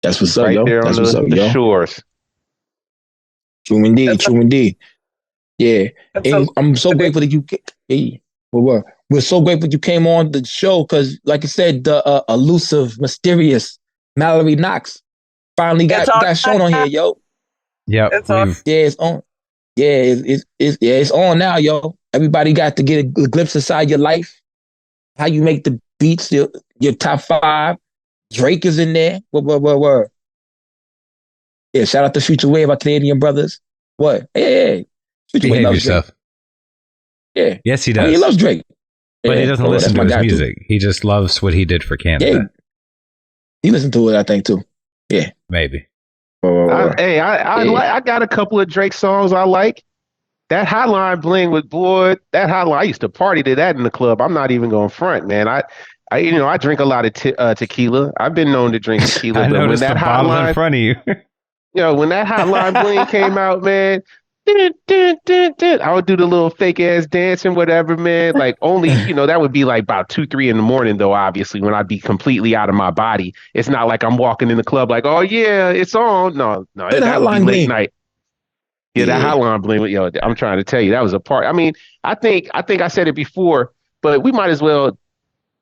[SPEAKER 1] that's what's up,
[SPEAKER 4] Right
[SPEAKER 1] yo.
[SPEAKER 4] there on
[SPEAKER 1] That's what's up,
[SPEAKER 4] the
[SPEAKER 1] yo.
[SPEAKER 4] shores.
[SPEAKER 1] True indeed,
[SPEAKER 2] It's a,
[SPEAKER 1] true indeed. Yeah,
[SPEAKER 2] it's a
[SPEAKER 1] and I'm so grateful that hey, we're so grateful you came on the show because, like I said, the elusive, mysterious Mallory Knox finally
[SPEAKER 2] it's all
[SPEAKER 1] got shown on here, yo.
[SPEAKER 3] Yep.
[SPEAKER 2] it's all
[SPEAKER 1] Yeah, it's on. Yeah, it's on now, yo. Everybody got to get a glimpse inside your life, how you make the beats, your top five. Drake is in there. What? Yeah, shout out to Future Wave, our Canadian brothers. What? Hey. Future Wave
[SPEAKER 3] Behave
[SPEAKER 1] loves Drake.
[SPEAKER 3] yourself.
[SPEAKER 1] Yeah.
[SPEAKER 3] Yes, he
[SPEAKER 1] I mean, he
[SPEAKER 3] does.
[SPEAKER 1] loves Drake.
[SPEAKER 3] But he
[SPEAKER 1] Yeah,
[SPEAKER 3] doesn't
[SPEAKER 1] well,
[SPEAKER 3] listen
[SPEAKER 1] that's
[SPEAKER 3] to
[SPEAKER 1] my
[SPEAKER 3] his
[SPEAKER 1] guy too.
[SPEAKER 3] music. He just loves what he did for
[SPEAKER 1] Yeah,
[SPEAKER 3] Canada.
[SPEAKER 1] he listened to it, I think, too. Yeah.
[SPEAKER 3] Maybe.
[SPEAKER 4] I got a couple of Drake songs I like. That Hotline Bling with boy, that Hotline. I used to party to that in the club. I'm not even going front, man. I drink a lot of tequila. I've been known to drink tequila,
[SPEAKER 3] I
[SPEAKER 4] but when
[SPEAKER 3] noticed
[SPEAKER 4] that
[SPEAKER 3] the bottle in
[SPEAKER 4] Hotline,
[SPEAKER 3] front of you.
[SPEAKER 4] when that Hotline Bling came out, man, dun, dun, dun, dun, I would do the little fake ass dancing, whatever, man. Like only, that would be like about 2, 3 in the morning, though. Obviously, when I'd be completely out of my body. It's not like I'm walking in the club like, oh yeah, it's on. No,
[SPEAKER 1] The
[SPEAKER 4] that would be
[SPEAKER 1] Hotline
[SPEAKER 4] late
[SPEAKER 1] Bling.
[SPEAKER 4] night. Yeah, that
[SPEAKER 1] Yeah.
[SPEAKER 4] Hotline Bling. I'm trying to tell you, that was a part. I mean, I think I said it before, but we might as well.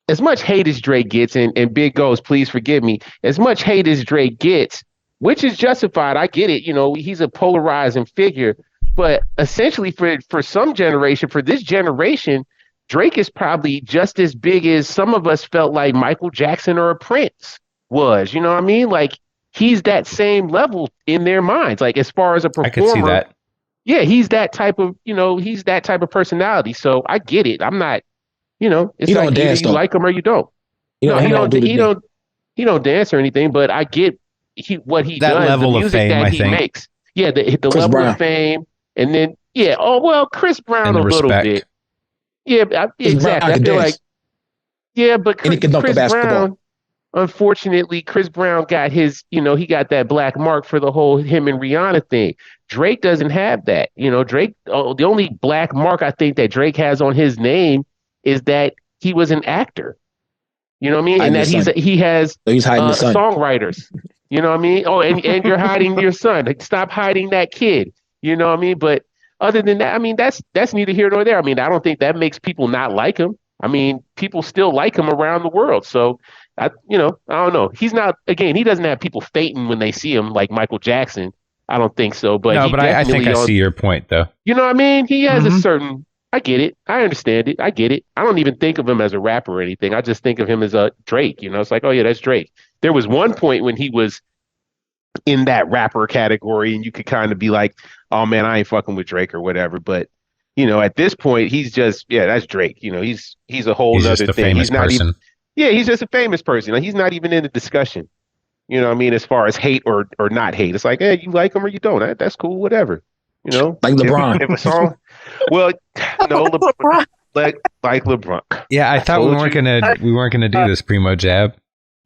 [SPEAKER 4] As much hate as Drake gets, and Big Goes, please forgive me. As much hate as Drake gets, which is justified. I get it. He's a polarizing figure, but essentially for some generation, for this generation, Drake is probably just as big as some of us felt like Michael Jackson or a Prince was. You know what I mean? Like he's that same level in their minds. Like as far as a
[SPEAKER 3] I could see
[SPEAKER 4] performer,
[SPEAKER 3] that.
[SPEAKER 4] yeah, he's that type of personality. So I get it. I'm not, it's
[SPEAKER 1] He don't
[SPEAKER 4] like either
[SPEAKER 1] dance,
[SPEAKER 4] you
[SPEAKER 1] though.
[SPEAKER 4] like him or you don't. No,
[SPEAKER 1] He
[SPEAKER 4] he
[SPEAKER 1] don't
[SPEAKER 4] don't.
[SPEAKER 1] do the
[SPEAKER 4] He
[SPEAKER 1] dance.
[SPEAKER 4] don't. He don't dance or anything. But I get what he
[SPEAKER 3] That
[SPEAKER 4] does, the
[SPEAKER 3] level of
[SPEAKER 4] music
[SPEAKER 3] fame,
[SPEAKER 4] that
[SPEAKER 3] I
[SPEAKER 4] he
[SPEAKER 3] think,
[SPEAKER 4] makes. Yeah, the
[SPEAKER 1] Chris
[SPEAKER 4] level of
[SPEAKER 1] Brown.
[SPEAKER 4] fame, and then yeah. Oh well, Chris Brown
[SPEAKER 3] and
[SPEAKER 4] a
[SPEAKER 3] the
[SPEAKER 4] little bit.
[SPEAKER 3] respect.
[SPEAKER 4] Yeah,
[SPEAKER 1] Chris Brown
[SPEAKER 4] exactly. I
[SPEAKER 1] can
[SPEAKER 4] feel like
[SPEAKER 1] dance.
[SPEAKER 4] yeah, but
[SPEAKER 1] And he can dunk a
[SPEAKER 4] Chris
[SPEAKER 1] basketball.
[SPEAKER 4] Brown. Unfortunately, Chris Brown got his, he got that black mark for the whole him and Rihanna thing. Drake doesn't have that. Drake, the only black mark I think that Drake has on his name is that he was an actor. You know what I mean? And
[SPEAKER 1] Hiding the
[SPEAKER 4] that
[SPEAKER 1] sun.
[SPEAKER 4] he has
[SPEAKER 1] So he's hiding the sun.
[SPEAKER 4] songwriters. You know what I mean? Oh, and you're hiding your son. Like, stop hiding that kid. You know what I mean? But other than that, I mean, that's neither here nor there. I mean, I don't think that makes people not like him. I mean, people still like him around the world. So I don't know. He's not, again, he doesn't have people fainting when they see him like Michael Jackson. I don't think so. But
[SPEAKER 3] No,
[SPEAKER 4] he
[SPEAKER 3] but I think
[SPEAKER 4] definitely
[SPEAKER 3] I see your point, though.
[SPEAKER 4] you know what I mean? He has a
[SPEAKER 2] Mhm.
[SPEAKER 4] certain, I get it. I understand it. I get it. I don't even think of him as a rapper or anything. I just think of him as a Drake. It's like, oh yeah, that's Drake. There was one point when he was in that rapper category and you could kind of be like, oh man, I ain't fucking with Drake or whatever. But at this point, he's just, yeah, that's Drake. He's a whole
[SPEAKER 3] He's just
[SPEAKER 4] nother
[SPEAKER 3] a
[SPEAKER 4] thing.
[SPEAKER 3] famous
[SPEAKER 4] He's not even,
[SPEAKER 3] person.
[SPEAKER 4] yeah, he's just a famous person. Like, he's not even in the discussion. You know what I mean? As far as hate or not hate, it's like, hey, you like him or you don't. That's cool, whatever.
[SPEAKER 1] Like
[SPEAKER 4] If
[SPEAKER 1] LeBron.
[SPEAKER 4] if a song, well, no,
[SPEAKER 2] LeBron.
[SPEAKER 4] like LeBron.
[SPEAKER 3] Yeah, I thought
[SPEAKER 4] told you.
[SPEAKER 3] we weren't gonna do this Primo Jab.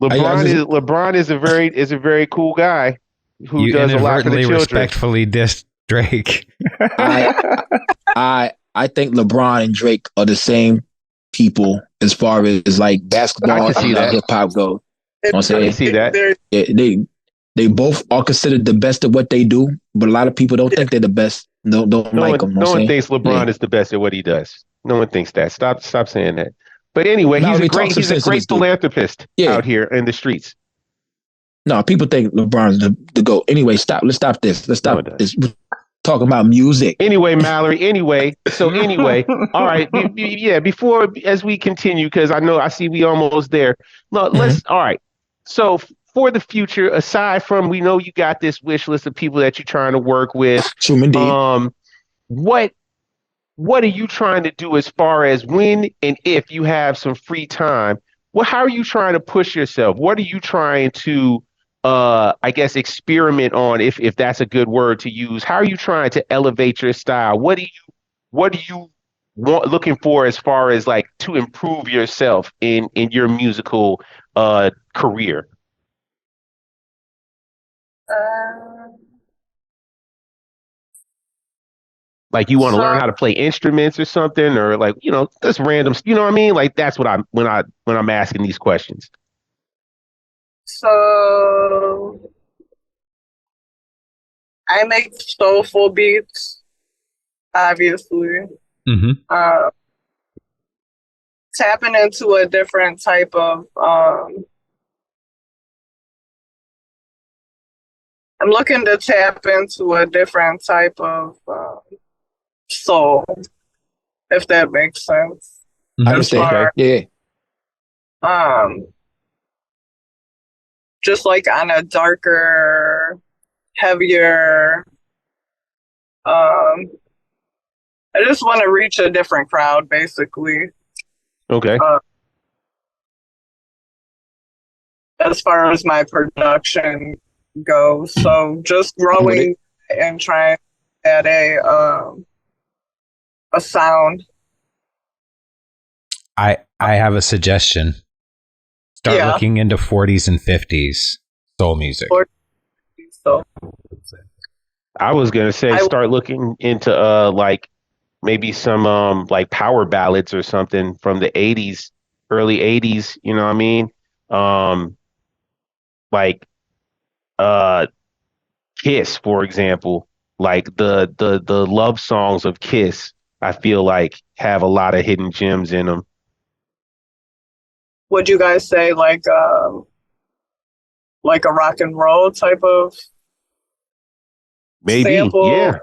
[SPEAKER 4] LeBron is a very cool guy who
[SPEAKER 3] You
[SPEAKER 4] does a lot for the
[SPEAKER 3] inadvertently
[SPEAKER 4] children.
[SPEAKER 3] respectfully dissed Drake.
[SPEAKER 1] I think LeBron and Drake are the same people as far as like basketball
[SPEAKER 4] I can see
[SPEAKER 1] and
[SPEAKER 4] that.
[SPEAKER 1] hip hop go. You know what I'm
[SPEAKER 4] I
[SPEAKER 1] saying?
[SPEAKER 4] can see that.
[SPEAKER 1] They both are considered the best at what they do, but a lot of people don't think they're the best. Don't like them. You know
[SPEAKER 4] No
[SPEAKER 1] what
[SPEAKER 4] one
[SPEAKER 1] I'm saying?
[SPEAKER 4] thinks LeBron is the best at what he does. No one thinks that. Stop saying that. But anyway,
[SPEAKER 1] Mallory, talk some
[SPEAKER 4] he's a
[SPEAKER 1] sense to
[SPEAKER 4] great
[SPEAKER 1] this dude.
[SPEAKER 4] philanthropist
[SPEAKER 1] Yeah.
[SPEAKER 4] out here in the streets.
[SPEAKER 1] No, people think LeBron's the GOAT. Anyway, stop. Let's stop this. Let's stop this. We're talking about music.
[SPEAKER 4] Anyway, Mallory. Anyway, all right. Before as we continue, because I see we almost there. No, let's. All right. So for the future, aside from, we know you got this wish list of people that you're trying to work with.
[SPEAKER 1] True indeed.
[SPEAKER 4] What are you trying to do as far as when and if you have some free time? How are you trying to push yourself? What are you trying to, I guess, experiment on, if that's a good word to use? How are you trying to elevate your style? What do you looking for as far as like to improve yourself in your musical career? Like, you want to learn how to play instruments or something, or like, just random, you know what I mean? Like, that's what when I'm asking these questions.
[SPEAKER 2] So I make soulful beats, obviously.
[SPEAKER 3] Mm-hmm.
[SPEAKER 2] Tapping into a different type of I'm looking to tap into a different type of soul, if that makes sense.
[SPEAKER 1] I understand. Yeah.
[SPEAKER 2] Just like on a darker, heavier, I just want to reach a different crowd, basically.
[SPEAKER 4] Okay.
[SPEAKER 2] As far as my production goes, so just growing and trying at a sound.
[SPEAKER 3] I have a suggestion. Start looking into 40s and 50s soul music.
[SPEAKER 2] So
[SPEAKER 4] I was gonna say start looking into like maybe some like power ballads or something from the 80s, early 80s, you know what I mean? Like Kiss, for example, like the love songs of Kiss, I feel like have a lot of hidden gems in them.
[SPEAKER 2] would you guys say like a rock and roll type of
[SPEAKER 4] Maybe,
[SPEAKER 2] sample?
[SPEAKER 4] yeah.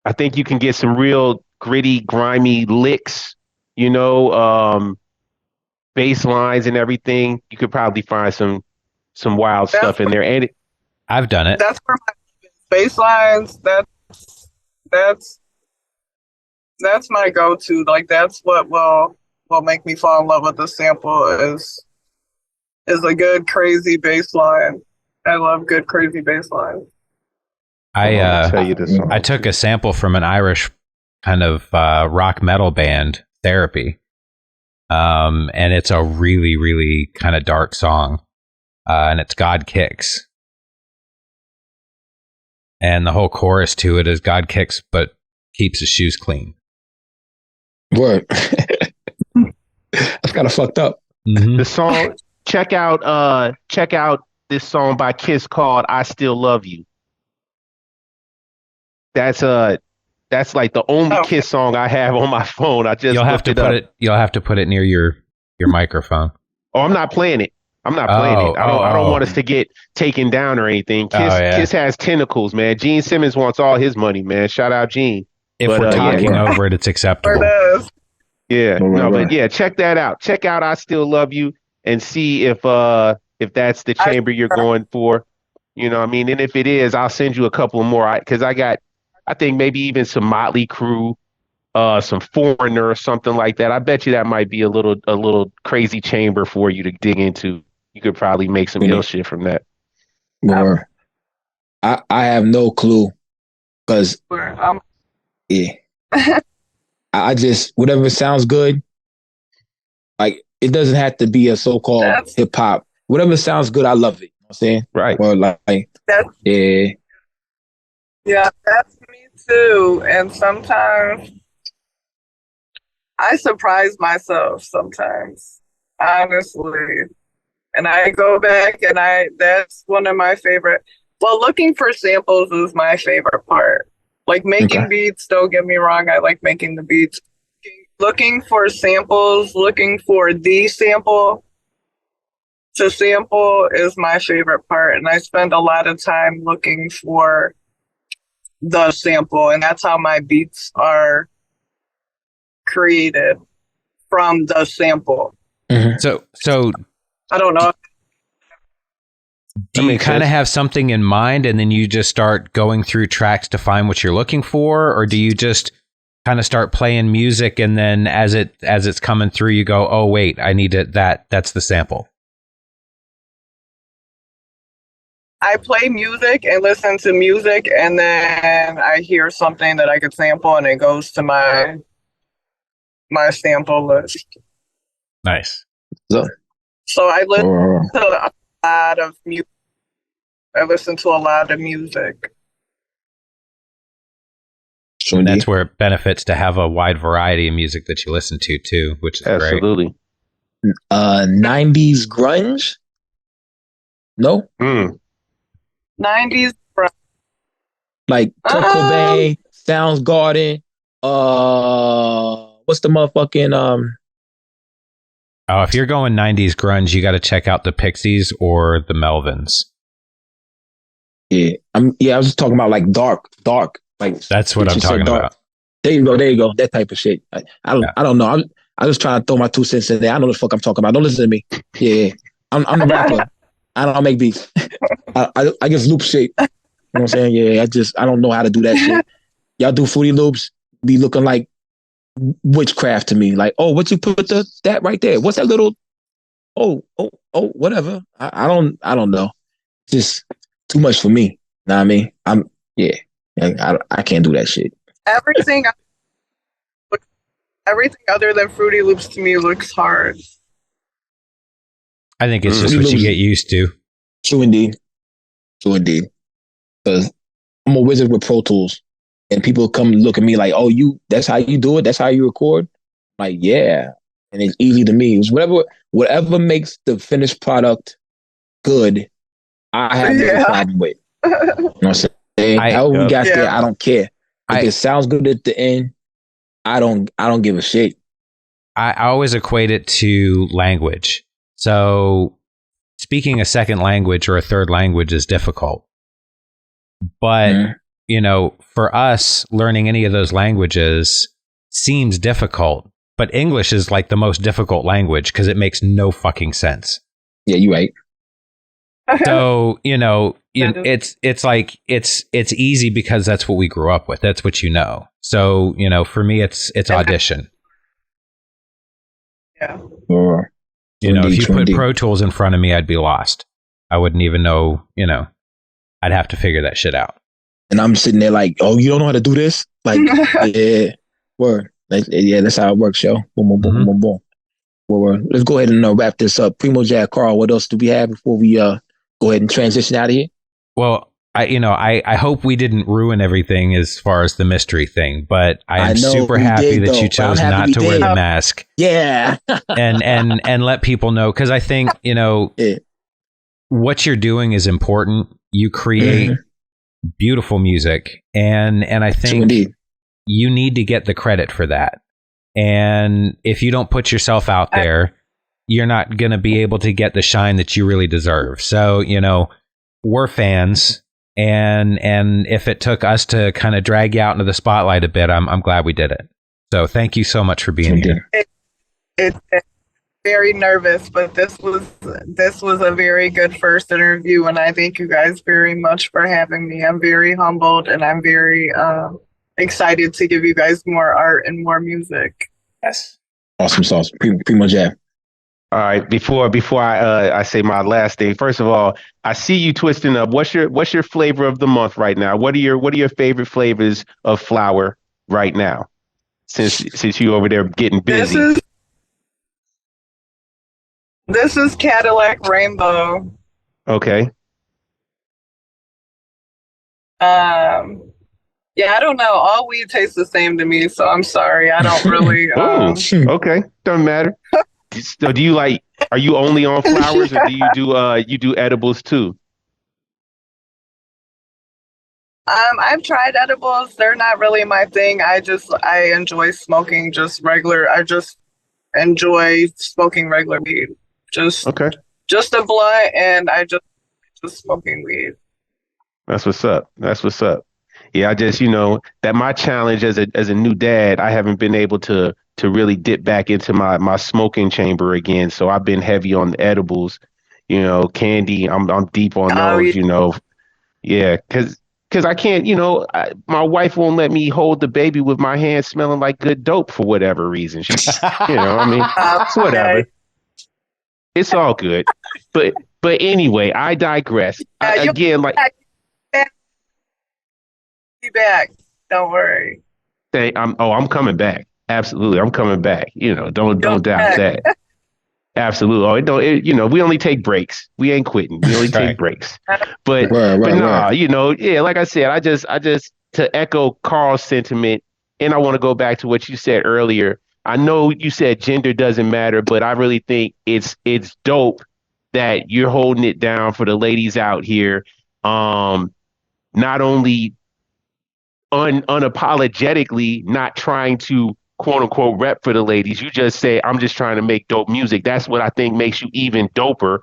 [SPEAKER 4] I think you can get some real gritty, grimy licks, bass lines and everything. You could probably find some wild stuff in there. And
[SPEAKER 3] I've done it.
[SPEAKER 2] That's where my bass lines. That's my go-to. Like, that's what will make me fall in love with the sample is a good crazy bass line. I love good crazy bass lines.
[SPEAKER 3] I took a sample from an Irish kind of rock metal band, Therapy, and it's a really, really kind of dark song, and it's God Kicks, and the whole chorus to it is God kicks but keeps his shoes clean.
[SPEAKER 1] Word. That's kind of fucked up.
[SPEAKER 3] Mm-hmm.
[SPEAKER 4] The song, check out this song by Kiss called "I Still Love You." That's like the only Kiss song I have on my phone. I just looked it up.
[SPEAKER 3] You'll have to put it near your microphone.
[SPEAKER 4] Oh, I'm not playing it. I don't want us to get taken down or anything. Kiss has tentacles, man. Gene Simmons wants all his money, man. Shout out Gene.
[SPEAKER 3] If we're talking over it, it's acceptable.
[SPEAKER 4] Yeah, but yeah, check that out. Check out "I Still Love You" and see if that's the chamber you're going for. You know what I mean? And if it is, I'll send you a couple more because I think maybe even some Motley Crue, some Foreigner or something like that. I bet you that might be a little crazy chamber for you to dig into. You could probably make some ill shit from that.
[SPEAKER 1] Or I have no clue because I just whatever sounds good. Like it doesn't have to be a so-called hip hop. Whatever sounds good, I love it. You know what I'm saying?
[SPEAKER 4] Right.
[SPEAKER 1] Or
[SPEAKER 2] Yeah, that's me too. And sometimes I surprise myself sometimes, honestly. And I go back and that's one of my favorite. Well, looking for samples is my favorite part. Like making beats, don't get me wrong, I like making the beats. Looking for samples, looking for the sample to sample is my favorite part. And I spend a lot of time looking for the sample. And that's how my beats are created, from the sample.
[SPEAKER 3] Mm-hmm. So
[SPEAKER 2] I don't know.
[SPEAKER 3] Do you kind of have something in mind and then you just start going through tracks to find what you're looking for? Or do you just kind of start playing music and then as it's coming through, you go, oh, wait, I need it. That's the sample.
[SPEAKER 2] I play music and listen to music and then I hear something that I could sample and it goes to my sample list.
[SPEAKER 3] Nice.
[SPEAKER 2] So I listen to a lot of music. I listen to a lot of music.
[SPEAKER 3] And that's where it benefits to have a wide variety of music that you listen to too, which is
[SPEAKER 4] absolutely
[SPEAKER 3] great.
[SPEAKER 1] 90s grunge? No?
[SPEAKER 2] 90s grunge.
[SPEAKER 1] Like Kurt Cobain, Soundgarden, what's the motherfucking
[SPEAKER 3] Oh, if you're going 90s grunge, you got to check out the Pixies or the Melvins.
[SPEAKER 1] Yeah, I was just talking about like dark. Like
[SPEAKER 3] that's what I'm talking about.
[SPEAKER 1] There you go. That type of shit. I don't know. I just trying to throw my 2 cents in there. I know the fuck I'm talking about. Don't listen to me. Yeah. I'm a rapper. I don't make beats. I just loop shit. You know what I'm saying? Yeah, I don't know how to do that shit. Y'all do Fruity Loops, be looking like witchcraft to me. Like, oh, what you put that right there? What's that little? Oh, whatever. I don't know. Just too much for me. Know what I mean? I can't do that shit.
[SPEAKER 2] Everything other than Fruity Loops to me looks hard.
[SPEAKER 3] I think it's just what you get used to.
[SPEAKER 1] True indeed. Because I'm a wizard with Pro Tools. And people come look at me like, oh, that's how you do it? That's how you record? Like, yeah. And it's easy to me. It's whatever makes the finished product good, I have no problem with. You know what I'm saying? However we got there, I don't care. If it sounds good at the end, I don't give a shit.
[SPEAKER 3] I always equate it to language. So speaking a second language or a third language is difficult. But for us, learning any of those languages seems difficult, but English is like the most difficult language because it makes no fucking sense.
[SPEAKER 1] Yeah, you're right.
[SPEAKER 3] So, it's like, it's easy because that's what we grew up with. That's what you know. So, for me, it's audition.
[SPEAKER 2] Yeah.
[SPEAKER 3] If you put Pro Tools in front of me, I'd be lost. I wouldn't even know, I'd have to figure that shit out.
[SPEAKER 1] And I'm sitting there like, oh, you don't know how to do this? Like, yeah, word. Yeah, that's how it works, yo. Boom, boom, boom, boom, boom. Well, let's go ahead and wrap this up. Primo, Jack, Carl, what else do we have before we go ahead and transition out of here?
[SPEAKER 3] Well, I hope we didn't ruin everything as far as the mystery thing, but I am super happy that you chose not to wear the mask.
[SPEAKER 1] Yeah.
[SPEAKER 3] and let people know, because I think, what you're doing is important. You create beautiful music, and I think you need to get the credit for that. And if you don't put yourself out there, you're not going to be able to get the shine that you really deserve. So, you know, we're fans, and if it took us to kind of drag you out into the spotlight a bit, I'm glad we did it. So thank you so much for being here.
[SPEAKER 2] It's very nervous, but this was a very good first interview, and I thank you guys very much for having me. I'm very humbled, and I'm very excited to give you guys more art and more music.
[SPEAKER 1] Yes. Awesome sauce. Pretty much, yeah.
[SPEAKER 4] All right. Before I say my last thing, first of all, I see you twisting up. What's your flavor of the month right now? What are your favorite flavors of flower right now? Since you over there getting busy.
[SPEAKER 2] This is Cadillac Rainbow.
[SPEAKER 4] Okay.
[SPEAKER 2] Yeah, I don't know. All weed tastes the same to me, so I'm sorry. I don't really.
[SPEAKER 4] Okay, doesn't matter. So, do you like? Are you only on flowers, or do you do edibles too?
[SPEAKER 2] I've tried edibles. They're not really my thing. I enjoy smoking just regular. I just enjoy smoking regular weed. Just a blunt, and I just smoking weed.
[SPEAKER 4] That's what's up. That's what's up. Yeah, I just, that my challenge as a new dad, I haven't been able to really dip back into my smoking chamber again. So I've been heavy on the edibles, candy. I'm deep on those, yeah, because I can't, my wife won't let me hold the baby with my hands smelling like good dope for whatever reason. She, it's whatever. It's all good. But anyway, I digress.
[SPEAKER 2] Be back. Don't worry.
[SPEAKER 4] I'm coming back. Absolutely. I'm coming back. Don't doubt that. Absolutely. We only take breaks. We ain't quitting. We only take breaks. But like I said, I just to echo Carl's sentiment, and I want to go back to what you said earlier. I know you said gender doesn't matter, but I really think it's dope that you're holding it down for the ladies out here. Not only unapologetically not trying to quote unquote rep for the ladies. You just say, I'm just trying to make dope music. That's what I think makes you even doper.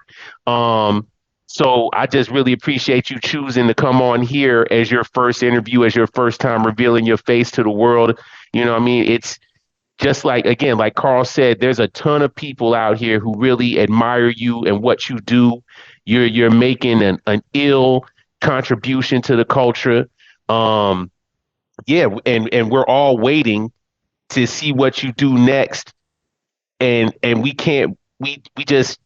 [SPEAKER 4] So I just really appreciate you choosing to come on here as your first interview, as your first time revealing your face to the world. It's just like Carl said, there's a ton of people out here who really admire you and what you do. You're making an ill contribution to the culture. And we're all waiting to see what you do next. And we just,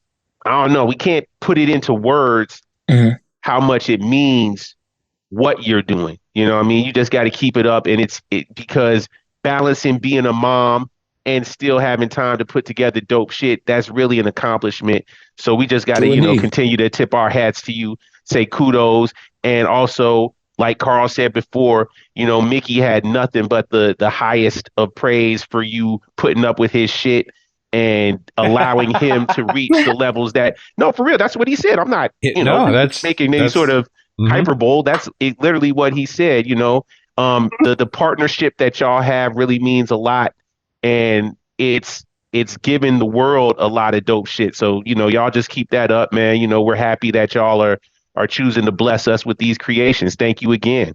[SPEAKER 4] I don't know, we can't put it into words how much it means what you're doing. You just got to keep it up. And because balancing being a mom and still having time to put together dope shit, that's really an accomplishment. So we just got to, continue to tip our hats to you, say kudos. And also, like Carl said before, Mickey had nothing but the highest of praise for you putting up with his shit and allowing him to reach the levels that, no, for real, that's what he said. I'm not, that's making any sort of hyperbole. That's literally what he said, the partnership that y'all have really means a lot. And it's given the world a lot of dope shit. So, y'all just keep that up, man. We're happy that y'all are choosing to bless us with these creations. Thank you again.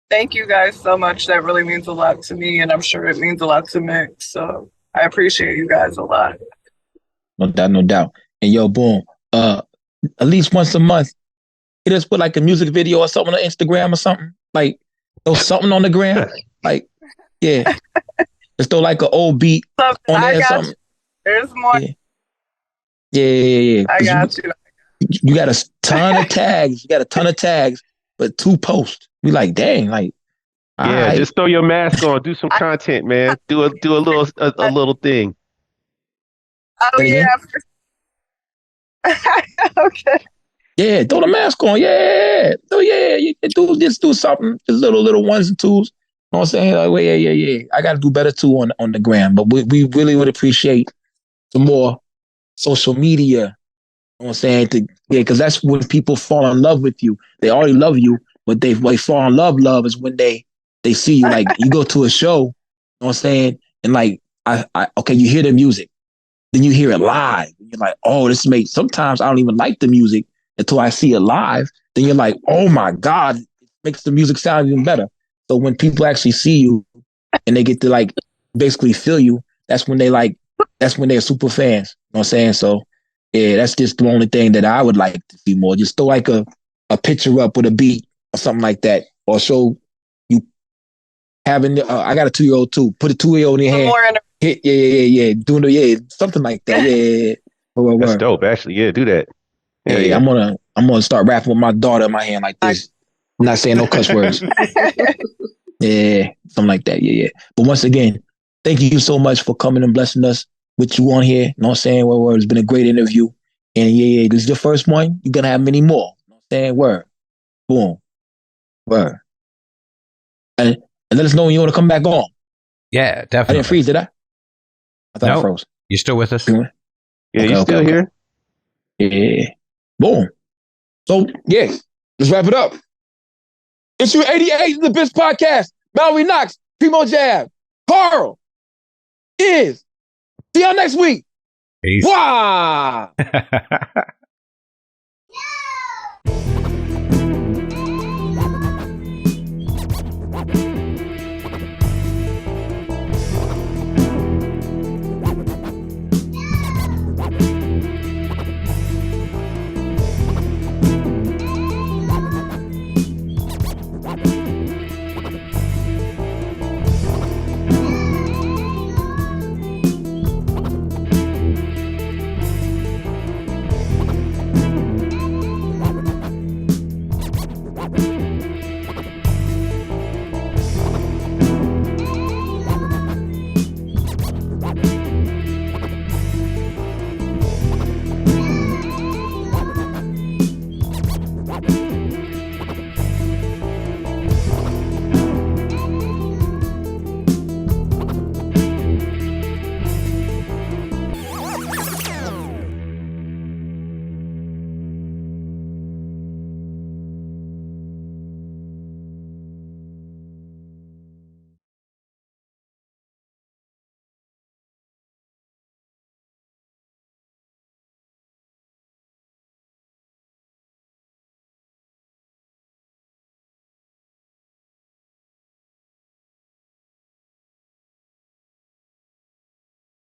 [SPEAKER 2] Thank you guys so much. That really means a lot to me, and I'm sure it means a lot to Mick. So I appreciate you guys a lot.
[SPEAKER 1] No doubt. And yo, Boom, at least once a month, hit us with like a music video or something on Instagram or something. Like, throw something on the gram. Like, yeah. Just throw like an old beat on there or something.
[SPEAKER 2] There's more.
[SPEAKER 1] Yeah.
[SPEAKER 2] I got you.
[SPEAKER 1] You got a ton of tags. But 2 posts. We like, dang, like.
[SPEAKER 4] Yeah, just throw your mask on. Do some content, man. Do a little thing.
[SPEAKER 2] Oh yeah. Okay.
[SPEAKER 1] Yeah, throw the mask on. Yeah. So yeah, do something. Just little ones and twos. You know what I'm saying? Like, well, yeah. I got to do better too on the gram. But we really would appreciate some more social media. You know what I'm saying? Because that's when people fall in love with you. They already love you, but they fall in love is when they see you. Like you go to a show, you know what I'm saying? And like okay, you hear the music, then you hear it live. You're like, oh, this makes sometimes I don't even like the music until I see it live. Then you're like, oh my God, it makes the music sound even better. So when people actually see you and they get to like basically feel you, that's when they're super fans. You know what I'm saying? So yeah, that's just the only thing that I would like to see more. Just throw like a picture up with a beat or something like that, or show you having. I got a 2-year-old too. Put a 2-year-old in your hand. Hit, yeah. Doing the something like that. Yeah.
[SPEAKER 4] That's dope, actually. Yeah, do that.
[SPEAKER 1] Yeah. I'm gonna start rapping with my daughter in my hand like this. I'm not saying no cuss words. Yeah, something like that. Yeah. But once again, thank you so much for coming and blessing us with you on here. You know what I'm saying? It's been a great interview. And yeah, this is your first one. You're gonna have many more. You know what I'm saying? Word. Boom. Word. And let us know when you want to come back on.
[SPEAKER 3] Yeah, definitely.
[SPEAKER 1] I didn't freeze, did I? I thought I froze.
[SPEAKER 3] You still with us?
[SPEAKER 4] Yeah, okay, you're still here.
[SPEAKER 1] Yeah. Boom. So, yes, let's wrap it up. Issue 88 of the Bitch Podcast. Mallory Knox, Primo Jab, Carl is. See y'all next week.
[SPEAKER 3] Peace.
[SPEAKER 1] Wow.